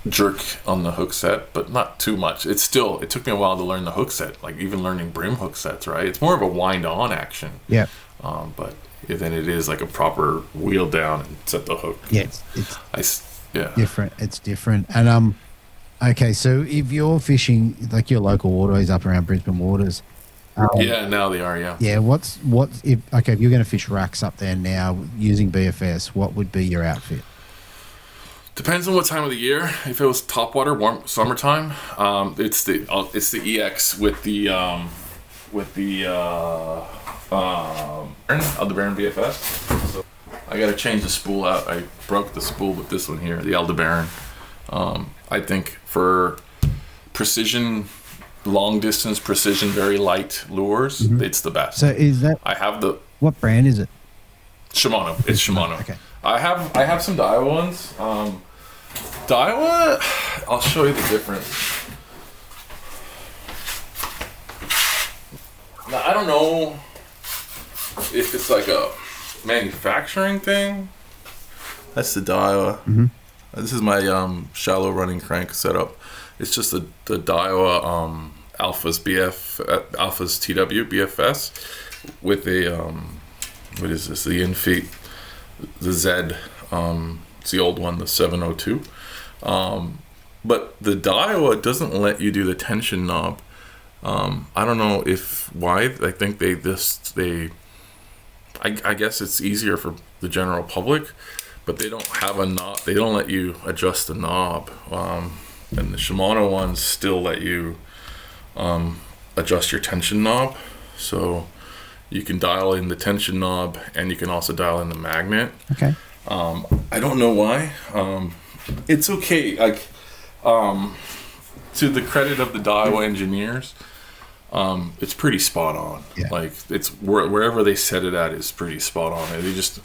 jerk on the hook set, but not too much. It took me a while to learn the hook set, like even learning brim hook sets, right? It's more of a wind on action. Yeah. But then it is like a proper wheel down and set the hook. Yeah. Different. It's different. And okay, so if you're fishing like your local waterways up around Brisbane Waters. Now they are. Yeah. Yeah. If you're going to fish racks up there now using BFS, what would be your outfit? Depends on what time of the year. If it was topwater, warm summertime, it's the EX with the Aldebaran BFS. So I got to change the spool out. I broke the spool with this one here, the Aldebaran. I think for precision, long distance precision, very light lures, it's the best. So is that? I have the. What brand is it? Shimano. It's Shimano. Okay. I have some Daiwa ones. Daiwa, I'll show you the difference. Now, I don't know if it's like a manufacturing thing That's the Daiwa. Mm-hmm. This is my shallow running crank setup. It's just the Daiwa Alpha's Alpha's TW BFS with a what is this? The infeet, the Z. It's the old one, the 702. But the Daiwa doesn't let you do the tension knob. I don't know why. I think I guess it's easier for the general public, but they don't have a knob. They don't let you adjust the knob. And the Shimano ones still let you adjust your tension knob. So you can dial in the tension knob, and you can also dial in the magnet. Okay. I don't know why. It's okay. Like, to the credit of the Daiwa engineers, it's pretty spot on. Yeah. Like, it's wherever they set it at is pretty spot on. They just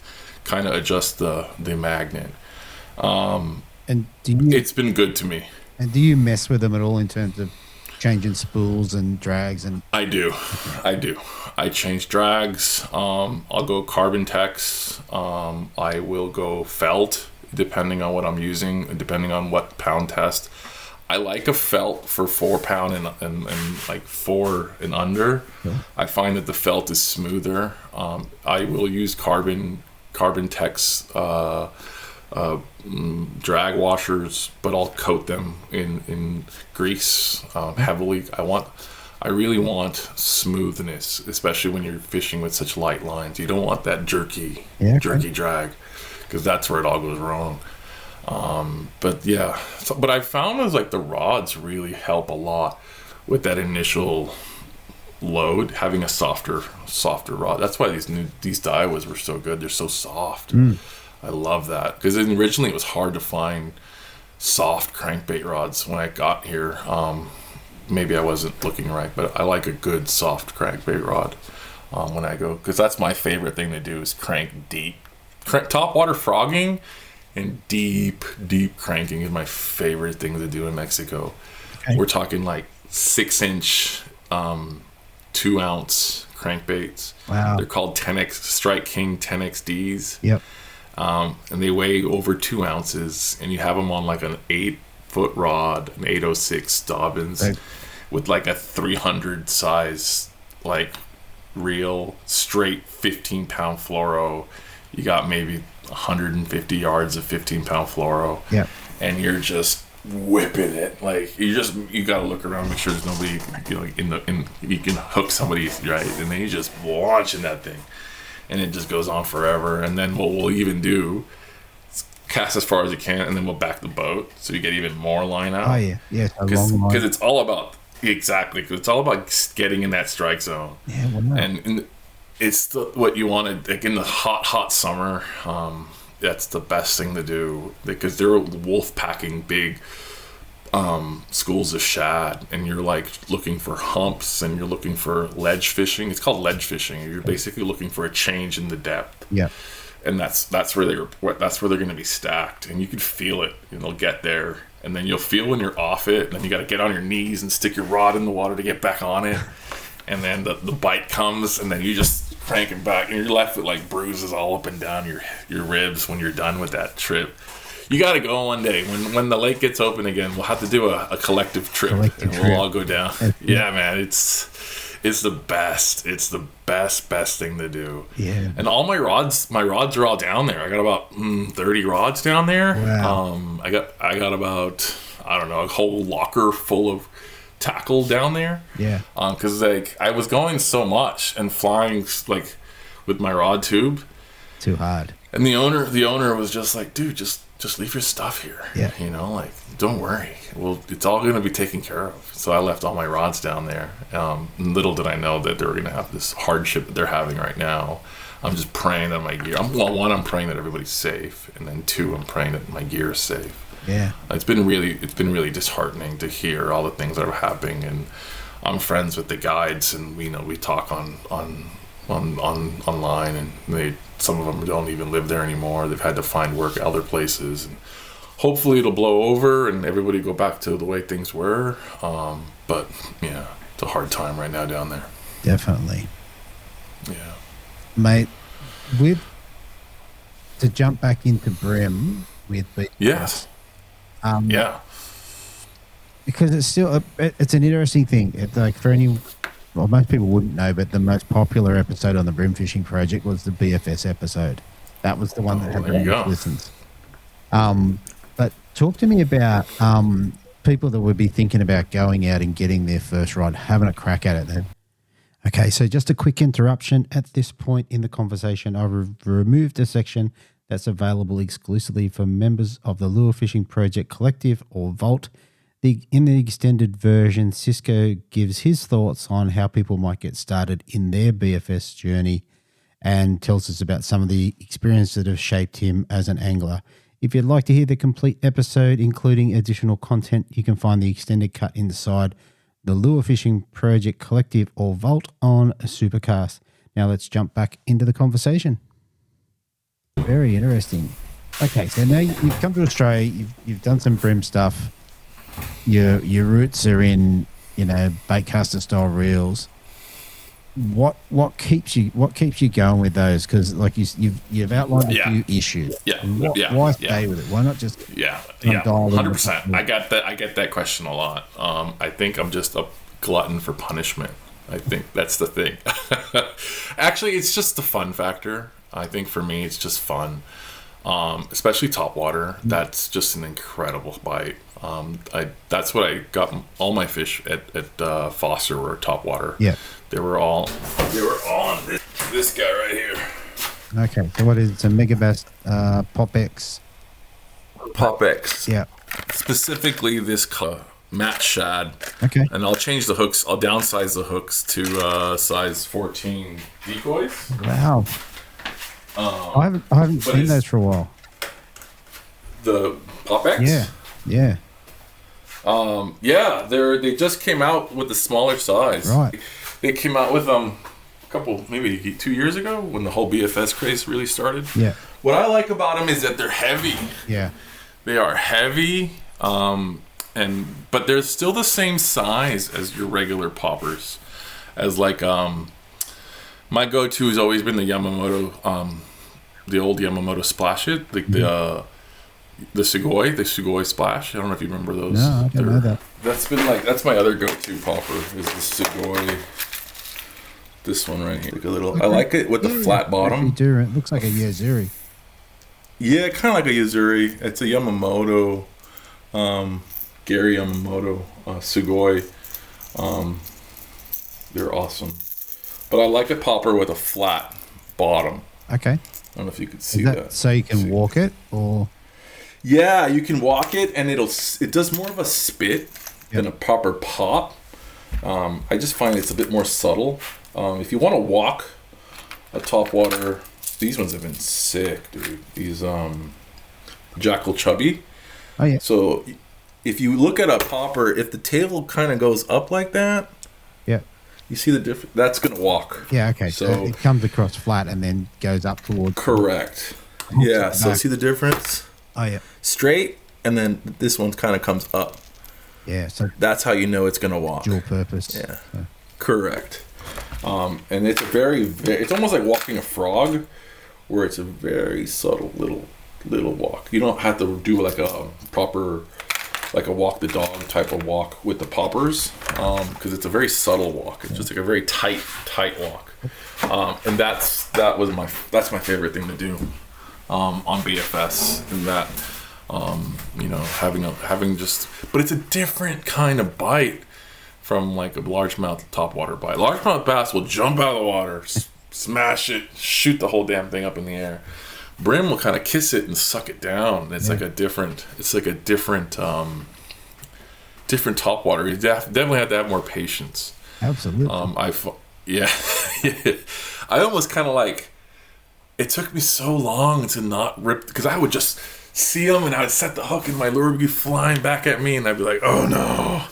kind of adjust the magnet. And it's been good to me. And do you mess with them at all in terms of changing spools and drags? And I do. I change drags. I'll go Carbon Tex. I will go felt, depending on what I'm using, depending on what pound test. I like a felt for 4 pound and like 4 and under. Yeah. I find that the felt is smoother. I will use Carbon Tex drag washers, but I'll coat them in grease heavily. I really want smoothness, especially when you're fishing with such light lines. You don't want that jerky drag, because that's where it all goes wrong. But yeah, but I found is like the rods really help a lot with that initial load, having a softer rod. That's why these Daiwas were so good. They're so soft. I love that, because originally it was hard to find soft crankbait rods when I got here. Maybe I wasn't looking right, but I like a good soft crankbait rod when I go, because that's my favorite thing to do is crank deep. Topwater frogging and deep cranking is my favorite thing to do in Mexico. Okay. We're talking like 6-inch, 2-ounce crankbaits. Wow. They're called 10X Strike King 10XDs. Yep. And they weigh over 2 ounces, and you have them on like an 8-foot rod, an 806 Dobbins, right, with like a 300 size, like real straight 15-pound fluoro. You got maybe 150 yards of 15-pound fluoro. Yeah. And you're just whipping it. Like, you gotta look around, make sure there's nobody, you can hook somebody, right? And then you just launching that thing, and it just goes on forever. And then what we'll even do is cast as far as you can, and then we'll back the boat so you get even more line out. Oh yeah, because it's all about it's all about getting in that strike zone. Yeah, well, no. And it's what you want to, like, in the hot summer. That's the best thing to do, because they're wolf packing big schools of shad, and you're like looking for humps, and you're looking for ledge fishing. It's called ledge fishing. You're basically looking for a change in the depth. Yeah. And that's where they're going to be stacked, and you can feel it, and they'll get there, and then you'll feel when you're off it, and then you got to get on your knees and stick your rod in the water to get back on it. And then the bite comes, and then you just crank it back, and you're left with like bruises all up and down your ribs when you're done with that trip. You got to go one day when the lake gets open again. We'll have to do a collective trip, and we'll all go down. Yeah, man, it's the best. It's the best thing to do. Yeah. And all my rods are all down there. I got about 30 rods down there. Wow. I got about, I don't know, a whole locker full of tackle down there. Yeah. Because like I was going so much and flying like with my rod tube. Too hard. And the owner was just like, dude, just leave your stuff here. Yeah. You know, like, don't worry. Well, it's all going to be taken care of. So I left all my rods down there. Little did I know that they were going to have this hardship that they're having right now. I'm just praying that my gear. One, I'm praying that everybody's safe, and then 2, I'm praying that my gear is safe. Yeah. It's been really disheartening to hear all the things that are happening, and I'm friends with the guides, and we talk on online, and some of them don't even live there anymore. They've had to find work other places, and hopefully it'll blow over and everybody go back to the way things were. But yeah, it's a hard time right now down there. Definitely. Yeah, mate. With to jump back into Bream with BFS. Yes. Yeah. Because it's still it's an interesting thing. It's like for any, well, most people wouldn't know, but the most popular episode on the Bream Fishing Project was the BFS episode. That was the one that had the most listens. But talk to me about people that would be thinking about going out and getting their first rod, having a crack at it then. Okay, so just a quick interruption. At this point in the conversation, I've removed a section that's available exclusively for members of the Lure Fishing Project Collective or Vault. In the extended version, Cisco gives his thoughts on how people might get started in their BFS journey and tells us about some of the experiences that have shaped him as an angler. If you'd like to hear the complete episode, including additional content, you can find the extended cut inside the Lure Fishing Project Collective or Vault on Supercast. Now let's jump back into the conversation. Very interesting. Okay, so now you've come to Australia, you've done some Bream stuff. Your roots are in, baitcaster style reels. What keeps you going with those? Because like you've outlined a few issues. Why stay with it? Why not just 100%. I get that question a lot. I think I'm just a glutton for punishment. I think that's the thing. Actually, it's just the fun factor. I think for me, it's just fun. Especially topwater. That's just an incredible bite. That's what I got all my fish at Foster were topwater. Yeah. They were all on this guy right here. Okay, so what is it? It's a Megabass Pop X. Pop X. Yeah. Specifically this matte shad. Okay. And I'll change the hooks. I'll downsize the hooks to size 14 decoys. Wow. I haven't seen those for a while. The Pop X? Yeah. They just came out with the smaller size. Right. They came out with a couple, maybe 2 years ago when the whole BFS craze really started. Yeah. What I like about them is that they're heavy. Yeah. They are heavy, but they're still the same size as your regular poppers. As like my go-to has always been the Yamamoto, the old Yamamoto Splash It, the Sugoi Splash. I don't know if you remember those. No, I don't know that. That's my other go-to popper is the Sugoi. This one right here, like a little. I like it with the flat bottom. It looks like a Yazuri. Yeah, kind of like a Yazuri. It's a Yamamoto, Gary Yamamoto Sugoi. They're awesome, but I like a popper with a flat bottom. Okay. I don't know if you could see that. So you can walk it, or yeah, you can walk it, and it does more of a spit than a proper pop. I just find it's a bit more subtle. If you want to walk a topwater, these ones have been sick, dude. These Jackal Chubby. Oh yeah. So if you look at a popper, if the tail kind of goes up like that, yeah, you see the difference. That's gonna walk. Yeah. Okay. So it comes across flat and then goes up towards. Correct. Yeah. So see the difference? Oh yeah. Straight, and then this one kind of comes up. Yeah. So that's how you know it's gonna walk. Dual purpose. Yeah. So. Correct. And it's it's almost like walking a frog, where it's a very subtle little walk. You don't have to do like a proper, like a walk the dog type of walk with the poppers, because it's a very subtle walk. It's just like a very tight walk, and that's my favorite thing to do on BFS. And that having just, but it's a different kind of bite from like a largemouth topwater bite. Largemouth bass will jump out of the water, smash it, shoot the whole damn thing up in the air. Bream will kind of kiss it and suck it down. It's like a different topwater. You definitely have to have more patience. Absolutely. I almost kind of like, it took me so long to not rip, because I would just see them and I would set the hook and my lure would be flying back at me and I'd be like, oh no.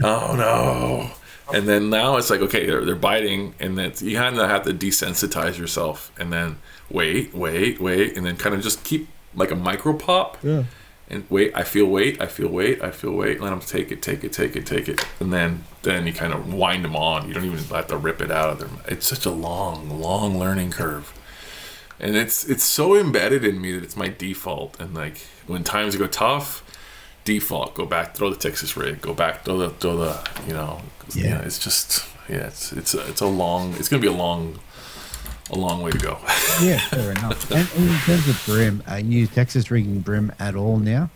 Oh no. And then now it's like, okay, they're biting, and then you kind of have to desensitize yourself and then wait, and then kind of just keep like a micro pop. Yeah. And wait, I feel weight, let them take it. And then you kind of wind them on. You don't even have to rip it out of them. It's such a long learning curve. And it's so embedded in me that it's my default. And like when times go tough, default, go back, throw the Texas rig, go back, throw the you know, yeah. It's just it's gonna be a long way to go. Yeah, fair enough. And in terms of brim, are you Texas rigging brim at all now?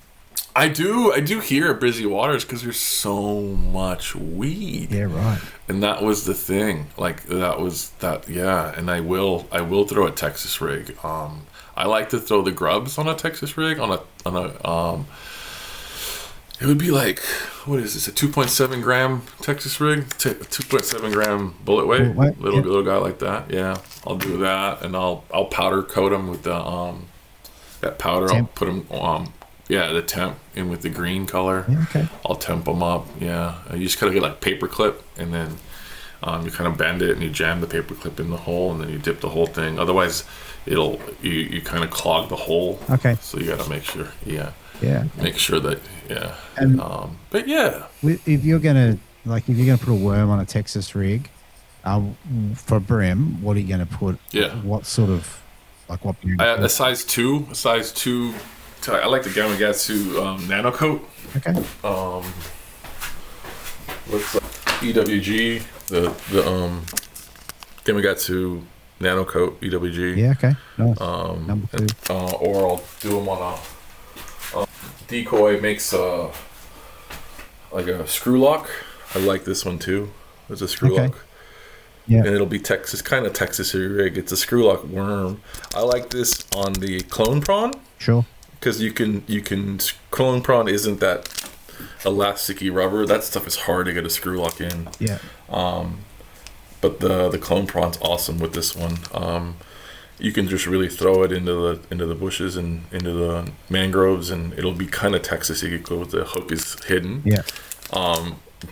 I do here at Busy Waters because there's so much weed. Yeah, right. And that was the thing. Like yeah. And I will throw a Texas rig. I like to throw the grubs on a Texas rig on a it would be like, what is this? A 2.7 gram Texas rig, 2.7 gram bullet weight, little guy like that. Yeah, I'll do that, and I'll powder coat them with the that powder. Temp. I'll put them the temp in with the green color. Yeah, okay. I'll temp them up. Yeah, you just kind of get like paper clip, and then you kind of bend it and you jam the paper clip in the hole, and then you dip the whole thing. Otherwise, you kind of clog the hole. Okay. So you got to make sure. Yeah. Yeah. Make sure that And but yeah. If you're gonna put a worm on a Texas rig, for brim, what are you gonna put? Yeah. What sort of what? A size 2. I like the Gamakatsu Nano Coat. Okay. What's EWG? The Gamakatsu Nano Coat EWG. Yeah. Okay. Nice. Number 2. Or I'll do them on a Decoy makes like a screw lock. I like this one too. It's a screw lock. Yeah. And it'll be Texas rig. It's a screw lock worm. I like this on the clone prawn. Sure. Because you can clone prawn isn't that elasticy rubber. That stuff is hard to get a screw lock in. Yeah. But the clone prawn's awesome with this one. You can just really throw it into the bushes and into the mangroves, and it'll be kind of Texas-y because the hook is hidden. Yeah.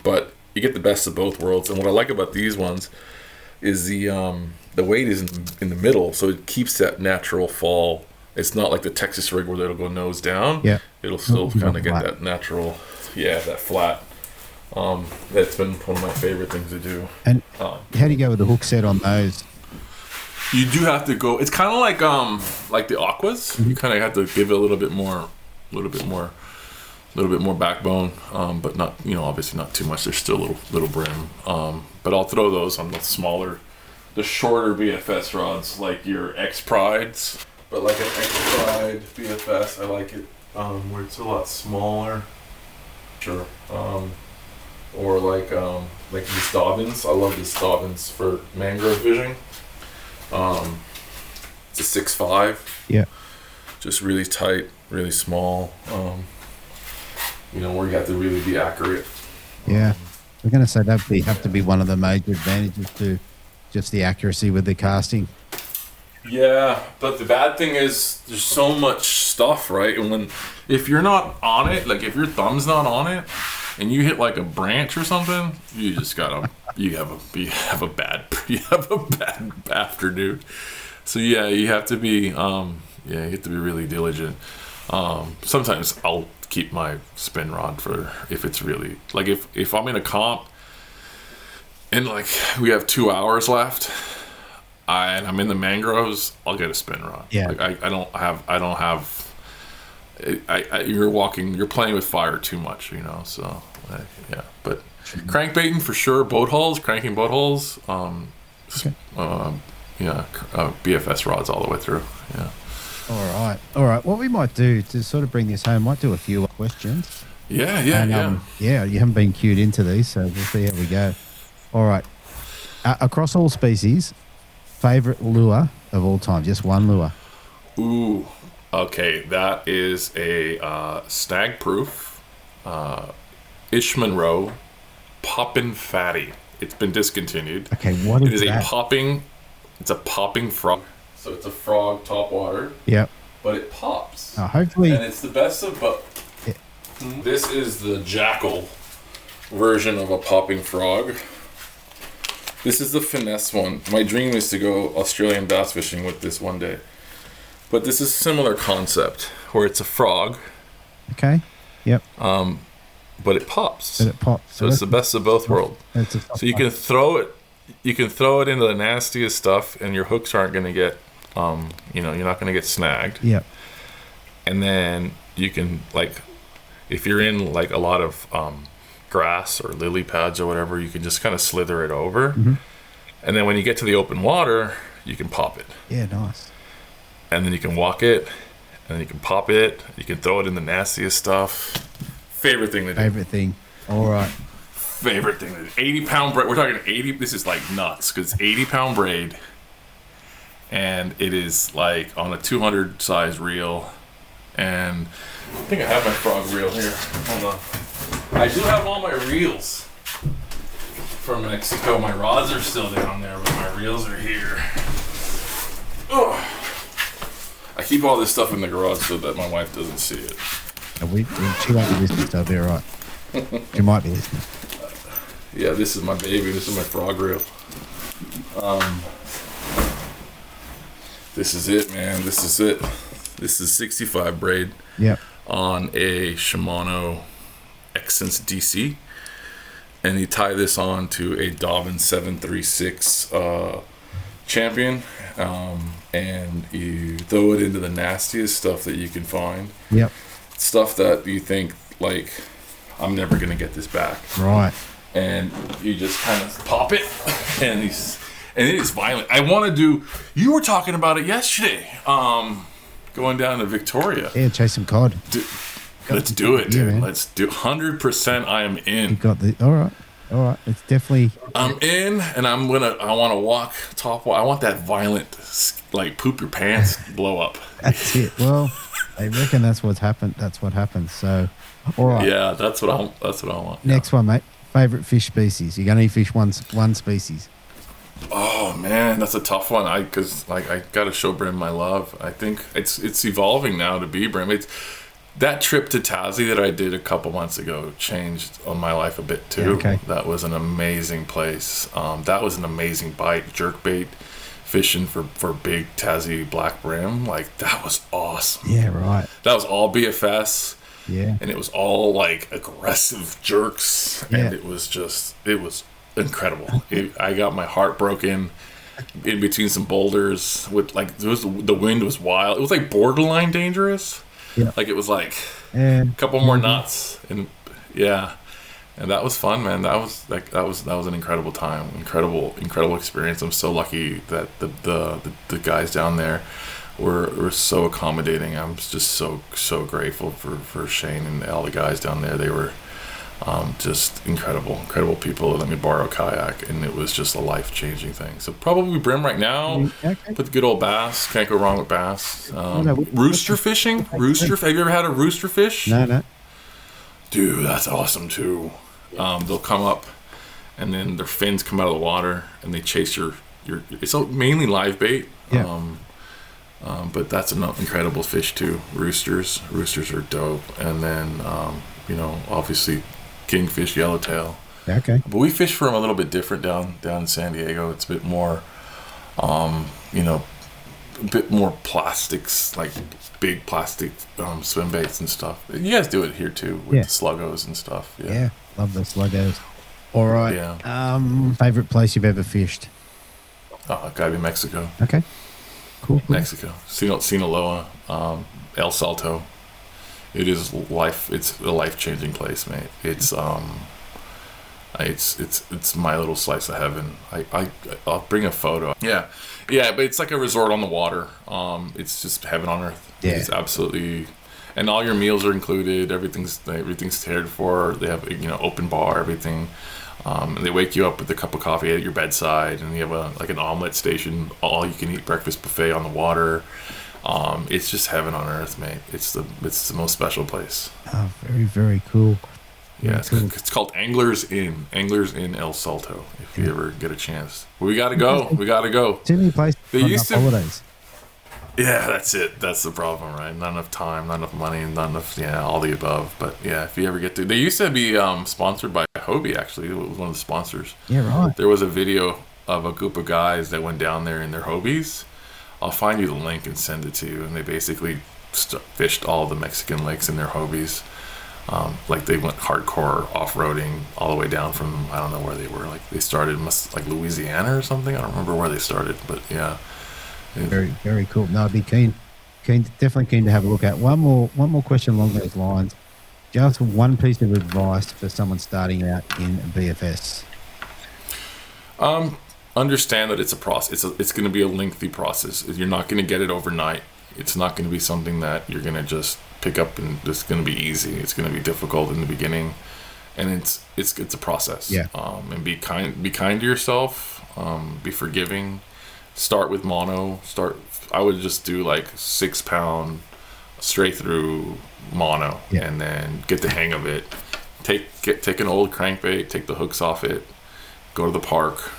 But you get the best of both worlds. And what I like about these ones is the weight is in the middle, so it keeps that natural fall. It's not like the Texas rig where it'll go nose down. Yeah. It'll still kind of get that natural, that flat. That's been one of my favorite things to do. And how do you go with the hook set on those? You do have to go. It's kind of like the aquas. Mm-hmm. You kind of have to give it a little bit more backbone, but not obviously not too much. There's still little brim. But I'll throw those on the shorter BFS rods, like your X Prides. But like an X Pride BFS, I like it where it's a lot smaller. Sure. Or like these Dobbins. I love these Dobbins for mangrove fishing. It's a 6.5. Yeah. Just really tight, really small. Where you have to really be accurate. Yeah. We're going to say that have to be one of the major advantages to just the accuracy with the casting. Yeah, but the bad thing is there's so much stuff, right? And if you're not on it, like if your thumb's not on it, and you hit like a branch or something, you just gotta you have a bad afternoon. So yeah, you have to be really diligent. Sometimes I'll keep my spin rod for if it's really like if I'm in a comp and like we have 2 hours left and I'm in the mangroves, I'll get a spin rod. Yeah. Like I don't have you're playing with fire too much, so yeah. But crankbaiting for sure, cranking boat holes, okay. BFS rods all the way through. Yeah. All right. What we might do to sort of bring this home, might do a few questions. Yeah. Yeah, you haven't been cued into these, so we'll see how we go. All right. Across all species, favorite lure of all time, just one lure. Ooh. Okay, that is a snag-proof Ish Monroe Poppin' Fatty. It's been discontinued. Okay, what is that? It's a popping frog. So it's a frog top water. Yep. But it pops. Hopefully. And it's the best of both. Yeah. This is the jackal version of a popping frog. This is the finesse one. My dream is to go Australian bass fishing with this one day. But this is a similar concept where it's a frog. Okay. Yep. But it pops. So it's the best of both worlds. So you can throw it. You can throw it into the nastiest stuff, and your hooks aren't going to get you're not going to get snagged. Yep. And then you can, like, if you're in like a lot of grass or lily pads or whatever, you can just kind of slither it over. Mm-hmm. And then when you get to the open water, you can pop it. Yeah, nice. And then you can walk it, and then you can pop it. You can throw it in the nastiest stuff. Favorite thing to do. Favorite thing. All right. Favorite thing to do. 80-pound braid. We're talking 80. This is like nuts because it's 80-pound braid. And it is like on a 200 size reel. And I think I have my frog reel here. Hold on. I do have all my reels from Mexico. My rods are still down there, but my reels are here. Oh. I keep all this stuff in the garage so that my wife doesn't see it. She might be listening, so I'll be alright. She might be listening. Yeah, this is my baby. This is my frog reel. This is it, man. This is it. This is 65 braid. Yep. On a Shimano Xsense DC. And you tie this on to a Dobbin 736 Champion. And you throw it into the nastiest stuff that you can find. Yep. Stuff that you think, like, I'm never going to get this back. Right. And you just kind of pop it. And it is violent. I want to do... You were talking about it yesterday. Going down to Victoria. Yeah, chase some cod. Let's do it, dude. Man. Let's do 100%. I am in. You got the... All right. It's definitely... I'm in, and I want to walk top. I want that violent, like, poop your pants, blow up. That's it. Well, I reckon that's what's happened. That's what happens. So, all right. Yeah, that's what I want. Next one, mate. Favorite fish species? You gonna fish one species? Oh man, that's a tough one. I gotta show Bream my love. I think it's evolving now to be Bream. It's that trip to Tassie that I did a couple months ago changed on my life a bit too. Yeah, okay. That was an amazing place. That was an amazing bite, jerk bait fishing for big Tassie black brim. Like, that was awesome. Yeah, right. That was all BFS. Yeah. And it was all like aggressive jerks, and it was incredible. I got my heart broken in between some boulders with, like, the wind was wild. It was like borderline dangerous. Yeah. Like, it was like a couple more knots, and and that was fun, man. That was an incredible time, incredible experience. I'm so lucky that the guys down there were so accommodating. I'm just so grateful for Shane and all the guys down there. They were just incredible people. They let me borrow a kayak, and it was just a life-changing thing. So probably Bream right now. Okay. But the good old bass, can't go wrong with bass. Rooster fishing. Have you ever had a rooster fish? No. Dude, that's awesome too. They'll come up, and then their fins come out of the water, and they chase your. It's mainly live bait. Yeah. But that's an incredible fish too. Roosters are dope. And then, obviously, kingfish, yellowtail. Okay. But we fish for them a little bit different down in San Diego. It's a bit more, a bit more plastics, like big plastic swim baits and stuff. You guys do it here too with the sluggos and stuff. Yeah, love the sluggos. All right. Yeah. Favorite place you've ever fished? Gotta be Mexico. Okay. Cool. Mexico, Sinaloa, El Salto. It is life. It's a life-changing place, mate. It's my little slice of heaven. I'll bring a photo. Yeah, but it's like a resort on the water. It's just heaven on earth. Yeah. It's absolutely, and all your meals are included. Everything's catered for. They have open bar, everything. And they wake you up with a cup of coffee at your bedside, and you have an omelet station, all you can eat breakfast buffet on the water. It's just heaven on earth, mate. It's the most special place. Oh, very, very cool. Yeah, it's called Anglers Inn El Salto. If you ever get a chance, we gotta go. Too many places. They used to holidays. Yeah, that's it. That's the problem, right? Not enough time, not enough money, not enough, all the above. But yeah, if you ever get to, they used to be sponsored by Hobie. Actually, it was one of the sponsors. Yeah, right. There was a video of a group of guys that went down there in their Hobies. I'll find you the link and send it to you. And they basically fished all the Mexican lakes in their Hobies. Like, they went hardcore off-roading all the way down from, I don't know where they were. Like, they started like Louisiana or something. I don't remember where they started, but yeah. Very, very cool. No, I'd be definitely keen to have a look at. One more question along those lines. Just one piece of advice for someone starting out in BFS. Understand that it's a process. It's going to be a lengthy process. You're not going to get it overnight. It's not going to be something that you're going to just pick up and it's going to be easy. It's going to be difficult in the beginning, and it's a process. Yeah. And be kind to yourself. Be forgiving. Start with mono. I would just do like 6 pound straight through mono, and then get the hang of it. Take an old crankbait, take the hooks off it, go to the park,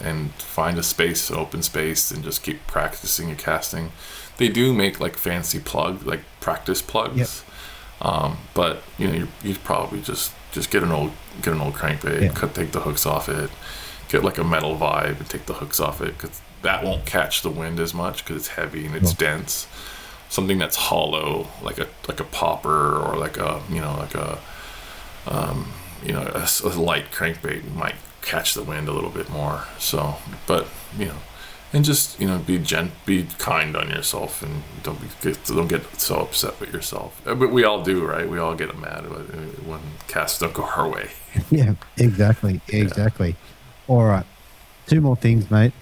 and find a space, an open space, and just keep practicing your casting. They do make like fancy practice plugs. But you probably just get an old crankbait, take the hooks off it, get like a metal vibe and take the hooks off it, because that won't catch the wind as much because it's heavy and it's dense. Something that's hollow, like a popper, or like a light crankbait might catch the wind a little bit more. So, but and just be kind on yourself, and don't get so upset with yourself. But we all do, right? We all get mad when casts don't go our way. Yeah, exactly. All right, 2 more things, mate.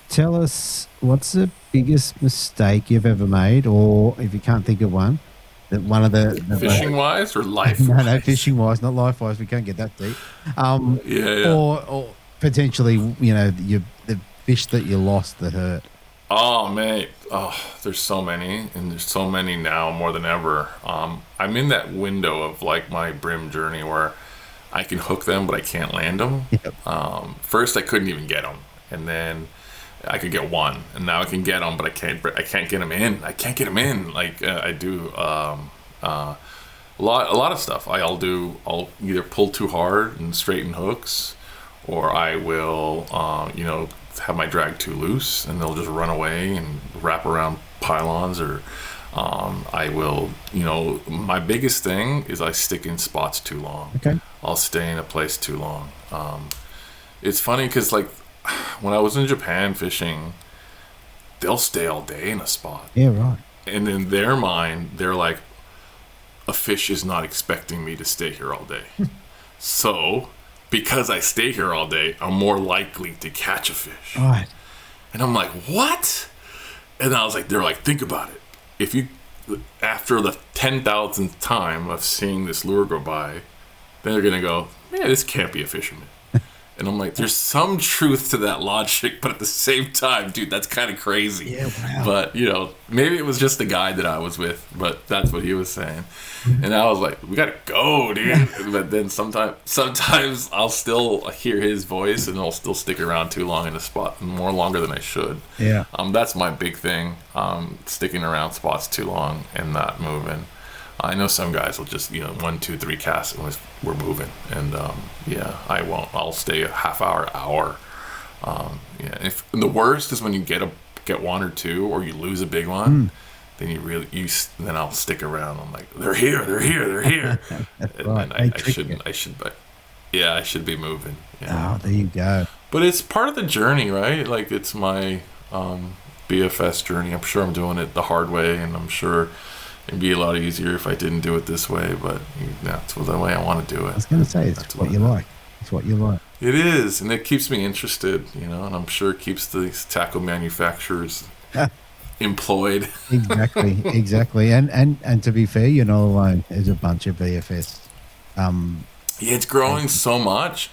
Tell us, what's the biggest mistake you've ever made, or if you can't think of one, that one of the fishing wise or life? No, fishing wise, not life wise. We can't get that deep. Or potentially, the fish that you lost that hurt. Oh, mate. Oh, there's so many, and there's so many now more than ever. I'm in that window of like my Bream journey where I can hook them, but I can't land them. Yep. First, I couldn't even get them, and then I could get one, and now I can get them, but I can't get them in. I can't get them in. Like I do a lot of stuff. I'll either pull too hard and straighten hooks, or I will have my drag too loose and they'll just run away and wrap around pylons, or I will, my biggest thing is I stick in spots too long. Okay. I'll stay in a place too long. It's funny because like when I was in Japan fishing, they'll stay all day in a spot. Yeah, right. And in their mind, they're like, a fish is not expecting me to stay here all day. So, because I stay here all day, I'm more likely to catch a fish. Right. And I'm like, what? And I was like, they're like, think about it. If you, after the 10,000th time of seeing this lure go by, then they're going to go, yeah, this can't be a fisherman. And I'm like, there's some truth to that logic, but at the same time, dude, that's kind of crazy. Yeah, wow. But, maybe it was just the guy that I was with, but that's what he was saying. And I was like, we got to go, dude. But then sometimes I'll still hear his voice, and I'll still stick around too long in a spot, more longer than I should. Yeah. That's my big thing, sticking around spots too long and not moving. I know some guys will just, 1, 2, 3 casts and we're moving. And, I won't. I'll stay a half hour. And the worst is when you get one or two, or you lose a big one, then then I'll stick around. I'm like, they're here. And right. I should be moving. Oh, there you go. But it's part of the journey, right? Like, it's my BFS journey. I'm sure I'm doing it the hard way, and I'm sure it'd be a lot easier if I didn't do it this way, but that's the way I want to do it. I was going to say, it's what you like. It's what you like. It is, and it keeps me interested, and I'm sure it keeps these tackle manufacturers employed. Exactly. And to be fair, you're not alone. There's a bunch of BFS. It's growing so much.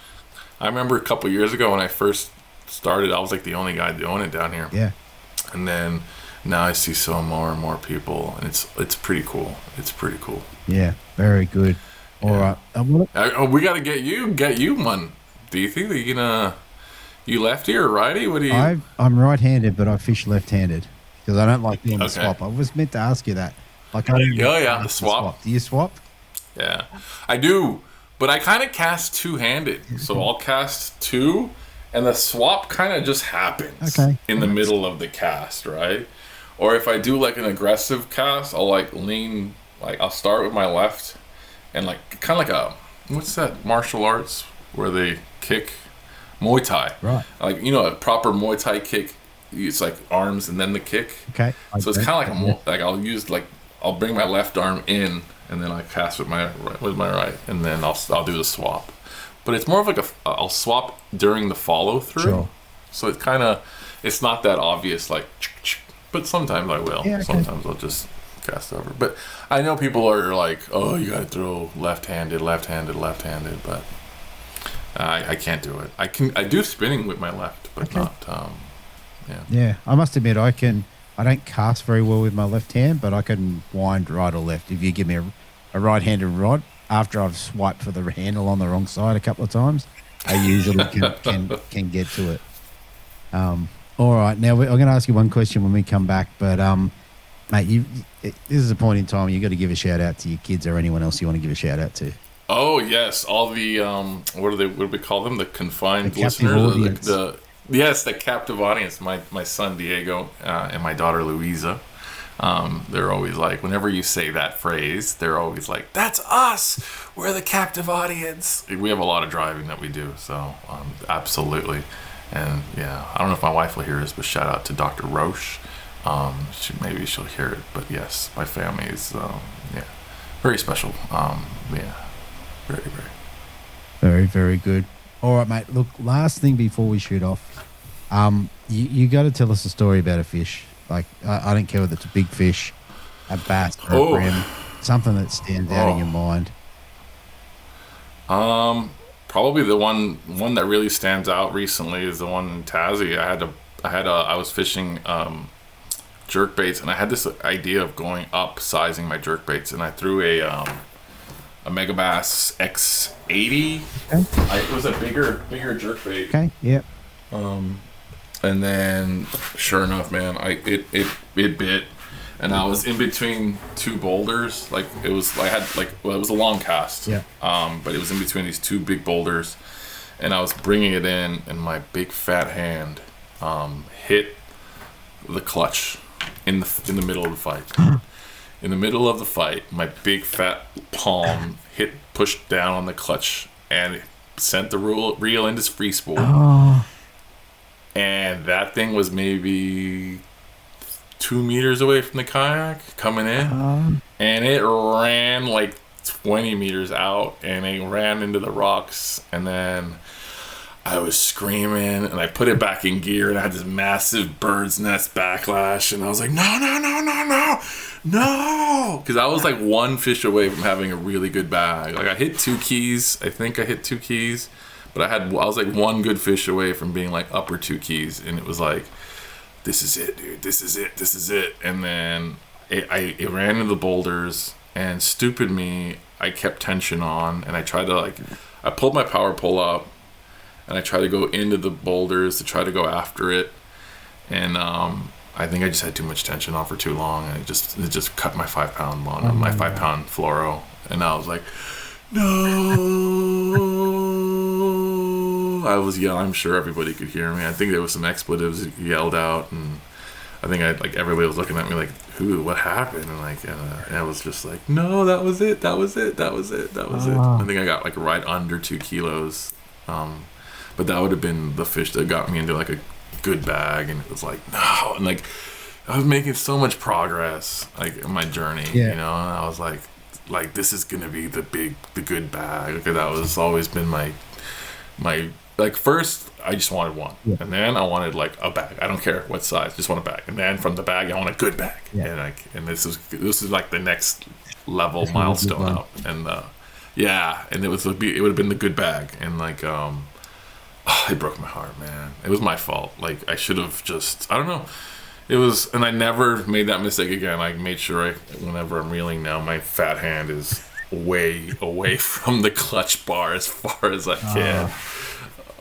I remember a couple years ago when I first started, I was like the only guy doing it down here. Yeah. And then now I see so more and more people, and it's pretty cool. It's pretty cool. Yeah, very good. All right. We got to get you one. Do you think that you lefty or righty? What do you? I'm right-handed, but I fish left-handed because I don't like doing the swap. I was meant to ask you that. Like, the swap. Do you swap? Yeah, I do, but I kind of cast two-handed, so I'll cast two, and the swap kind of just happens in the middle of the cast, right? Or if I do like an aggressive cast, I'll like lean, like I'll start with my left, and like kind of like what's that martial arts where they kick? Muay Thai. Right. Like, you know, a proper Muay Thai kick, it's like arms and then the kick. Okay. So it's kind of like I'll bring my left arm in and then I cast with my right, and then I'll do the swap. But it's more of like I'll swap during the follow through. Sure. So it's not that obvious, like, but sometimes I will. Yeah, okay. Sometimes I'll just cast over. But I know people are like, oh, you got to throw left-handed, but I can't do it. I do spinning with my left, but not. Yeah, I must admit I don't cast very well with my left hand, but I can wind right or left. If you give me a right-handed rod after I've swiped for the handle on the wrong side a couple of times, I usually can get to it. All right, now I'm going to ask you one question when we come back, but mate, this is a point in time you got to give a shout out to your kids or anyone else you want to give a shout out to. Oh yes, all the what do we call them? The confined listeners. The captive audience. My son Diego and my daughter Louisa. They're always like, whenever you say that phrase, they're always like, "That's us. We're the captive audience." We have a lot of driving that we do, so absolutely. And yeah, I don't know if my wife will hear this, but shout out to Dr. Roche. Maybe she'll hear it, but yes, my family is very special. Very, very. Very, very good. All right, mate. Look, last thing before we shoot off, you got to tell us a story about a fish. Like, I don't care whether it's a big fish, a bass, or a brim, something that stands out in your mind. Probably the one that really stands out recently is the one in Tassie. I was fishing jerk baits, and I had this idea of going up sizing my jerk baits, and I threw a Megabass X80. Okay. It was a bigger jerk bait. Okay. Yep. And then, sure enough, man, it bit, and I was in between two boulders. Like it was a long cast. Yeah. But it was in between these two big boulders, and I was bringing it in, and my big fat hand hit the clutch in the middle of the fight. In the middle of the fight, my big fat palm pushed down on the clutch, and it sent the reel into free spool. Oh. And that thing was maybe 2 meters away from the kayak coming in, and it ran like 20 meters out, and it ran into the rocks, and then I was screaming, and I put it back in gear, and I had this massive bird's nest backlash, and I was like, no, because I was like one fish away from having a really good bag. Like I hit 2 keys, I think I hit 2 keys, but I was like one good fish away from being like upper 2 keys, and it was like, this is it, dude, this is it. And then it ran into the boulders, and stupid me, I kept tension on, and I tried to I pulled my power pole up, and I tried to go into the boulders to try to go after it, and I think I just had too much tension on for too long, and it just cut my 5-pound line, my 5-pound fluoro, and I was like, no. I was yelling. I'm sure everybody could hear me. I think there was some expletives yelled out, and I think everybody was looking at me like, what happened? And I was just like, no, that was it. I think I got like right under 2 kilos. But that would have been the fish that got me into like a good bag, and it was like, no, and like I was making so much progress like in my journey, you know, and I was like this is gonna be the good bag. Like that was always been my like first I just wanted one, and then I wanted like a bag. I don't care what size, just want a bag, and then from the bag I want a good bag, and this is like the next level milestone up, and and it would have been the good bag, and like it broke my heart, man. It was my fault. Like I should have just, I don't know. It was, and I never made that mistake again. I made sure whenever I'm reeling now, my fat hand is way away from the clutch bar as far as I can.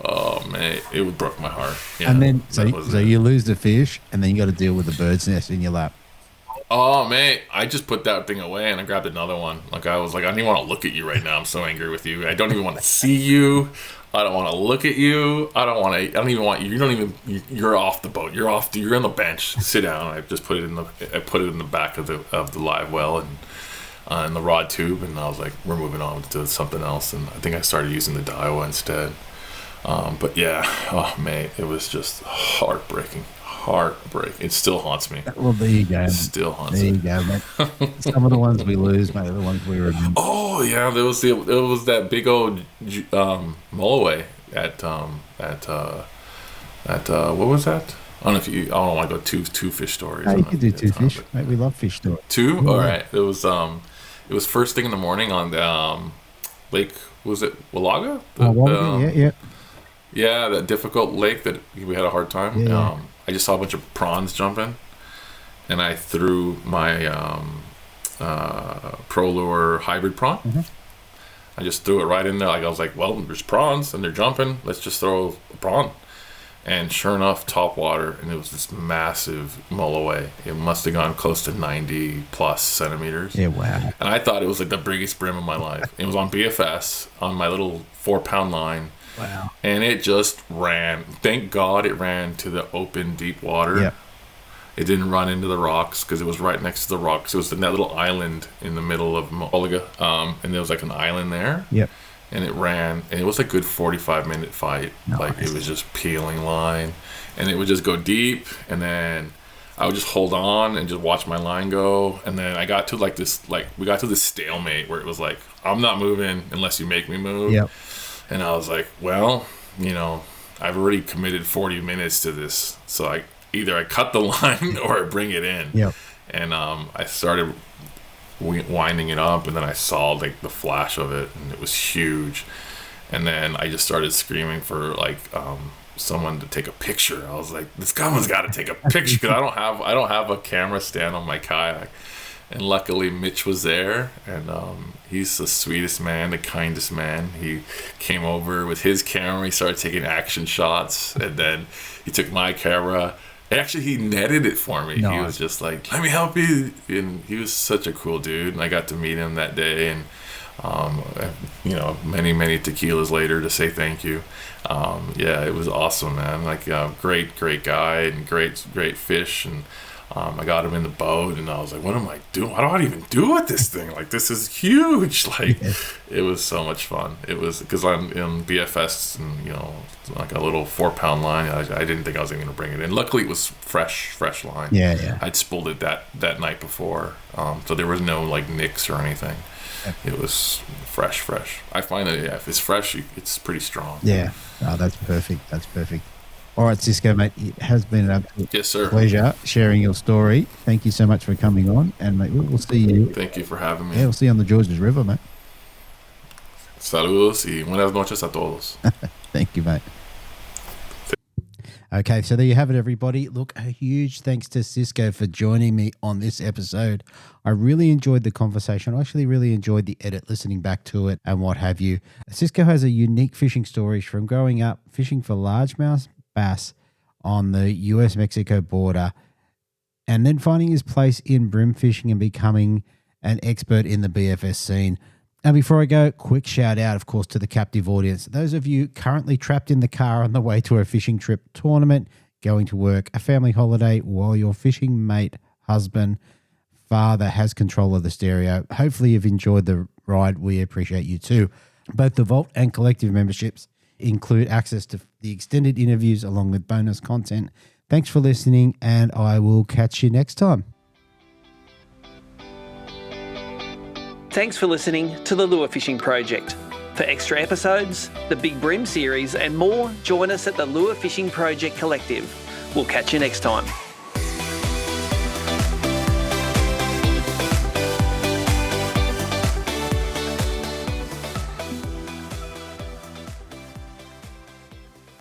Oh man, it broke my heart. Yeah, and then so you lose the fish, and then you got to deal with the bird's nest in your lap. Oh man, I just put that thing away and I grabbed another one. Like I was like, I don't even want to look at you right now. I'm so angry with you. I don't even want to see you. I don't want to look at you. I don't even want you. You're off the boat. You're on the bench. Sit down. I just put it in the back of the live well and in the rod tube, and I was like, we're moving on to something else. And I think I started using the Daiwa instead. But yeah, oh mate, it was just heartbreaking. It still haunts me. Well, there you go. It still haunts There me. you go, mate. Some of the ones we lose, mate, are the ones we remember. Oh yeah, there was that big old mulloway at what was that? I don't want to go two fish stories. No, you can do two fish, mate. We love fish stories. Two? Yeah. All right. It was first thing in the morning on the lake. Was it Wallaga? Yeah, that difficult lake that we had a hard time. Yeah. I just saw a bunch of prawns jumping, and I threw my Pro Lure hybrid prawn. Mm-hmm. I just threw it right in there. Like I was like, well, there's prawns and they're jumping. Let's just throw a prawn. And sure enough, top water, and it was this massive mulloway. It must have gone close to 90 plus centimeters. Yeah, wow. And I thought it was like the biggest brim of my life. It was on BFS on my little 4-pound line. Wow. And it just ran. Thank God it ran to the open, deep water. Yep. It didn't run into the rocks because it was right next to the rocks. It was in that little island in the middle of Olaga. And there was like an island there. Yep. And it ran. And it was a good 45-minute fight. Nice. Like it was just peeling line. And it would just go deep. And then I would just hold on and just watch my line go. And then I got to we got to this stalemate where it was like, I'm not moving unless you make me move. Yep. And I was like, well, I've already committed 40 minutes to this. So I cut the line or I bring it in. Yep. And I started winding it up, and then I saw like the flash of it, and it was huge. And then I just started screaming for someone to take a picture. I was like, someone's got to take a picture because I don't have a camera stand on my kayak. And luckily Mitch was there, and he's the sweetest man, the kindest man. He came over with his camera. He started taking action shots, and then he took my camera. Actually, he netted it for me. Nice. He was just like, let me help you. And he was such a cool dude, and I got to meet him that day. And many tequilas later to say thank you. It was awesome, man. Like great guy and great fish. And I got him in the boat, and I was like, what am I doing? What do I even do with this thing? Like, this is huge. Like, It was so much fun. It was because I'm in BFS and, like a little 4-pound line. I didn't think I was even going to bring it in. Luckily, it was fresh line. Yeah. I'd spooled it that night before. So there was no, like, nicks or anything. It was fresh. I find that, if it's fresh, it's pretty strong. Yeah. Oh, that's perfect. All right, Cisco, mate, it has been an absolute pleasure sharing your story. Thank you so much for coming on, and mate, we'll see you. Thank you for having me. Yeah, we'll see you on the Georges River, mate. Saludos y buenas noches a todos. Thank you, mate. Okay, so there you have it, everybody. Look, a huge thanks to Cisco for joining me on this episode. I really enjoyed the conversation. I actually really enjoyed the edit, listening back to it and what have you. Cisco has a unique fishing story from growing up fishing for largemouth bass on the US-Mexico border, and then finding his place in brim fishing and becoming an expert in the BFS scene. And before I go, quick shout out, of course, to the captive audience. Those of you currently trapped in the car on the way to a fishing trip, tournament, going to work, a family holiday, while your fishing mate, husband, father has control of the stereo. Hopefully you've enjoyed the ride. We appreciate you too. Both the Vault and Collective memberships include access to the extended interviews along with bonus content. Thanks for listening, and I will catch you next time. Thanks for listening to the Lure Fishing Project. For extra episodes, the Big Bream series and more, join us at the Lure Fishing Project Collective. We'll catch you next time.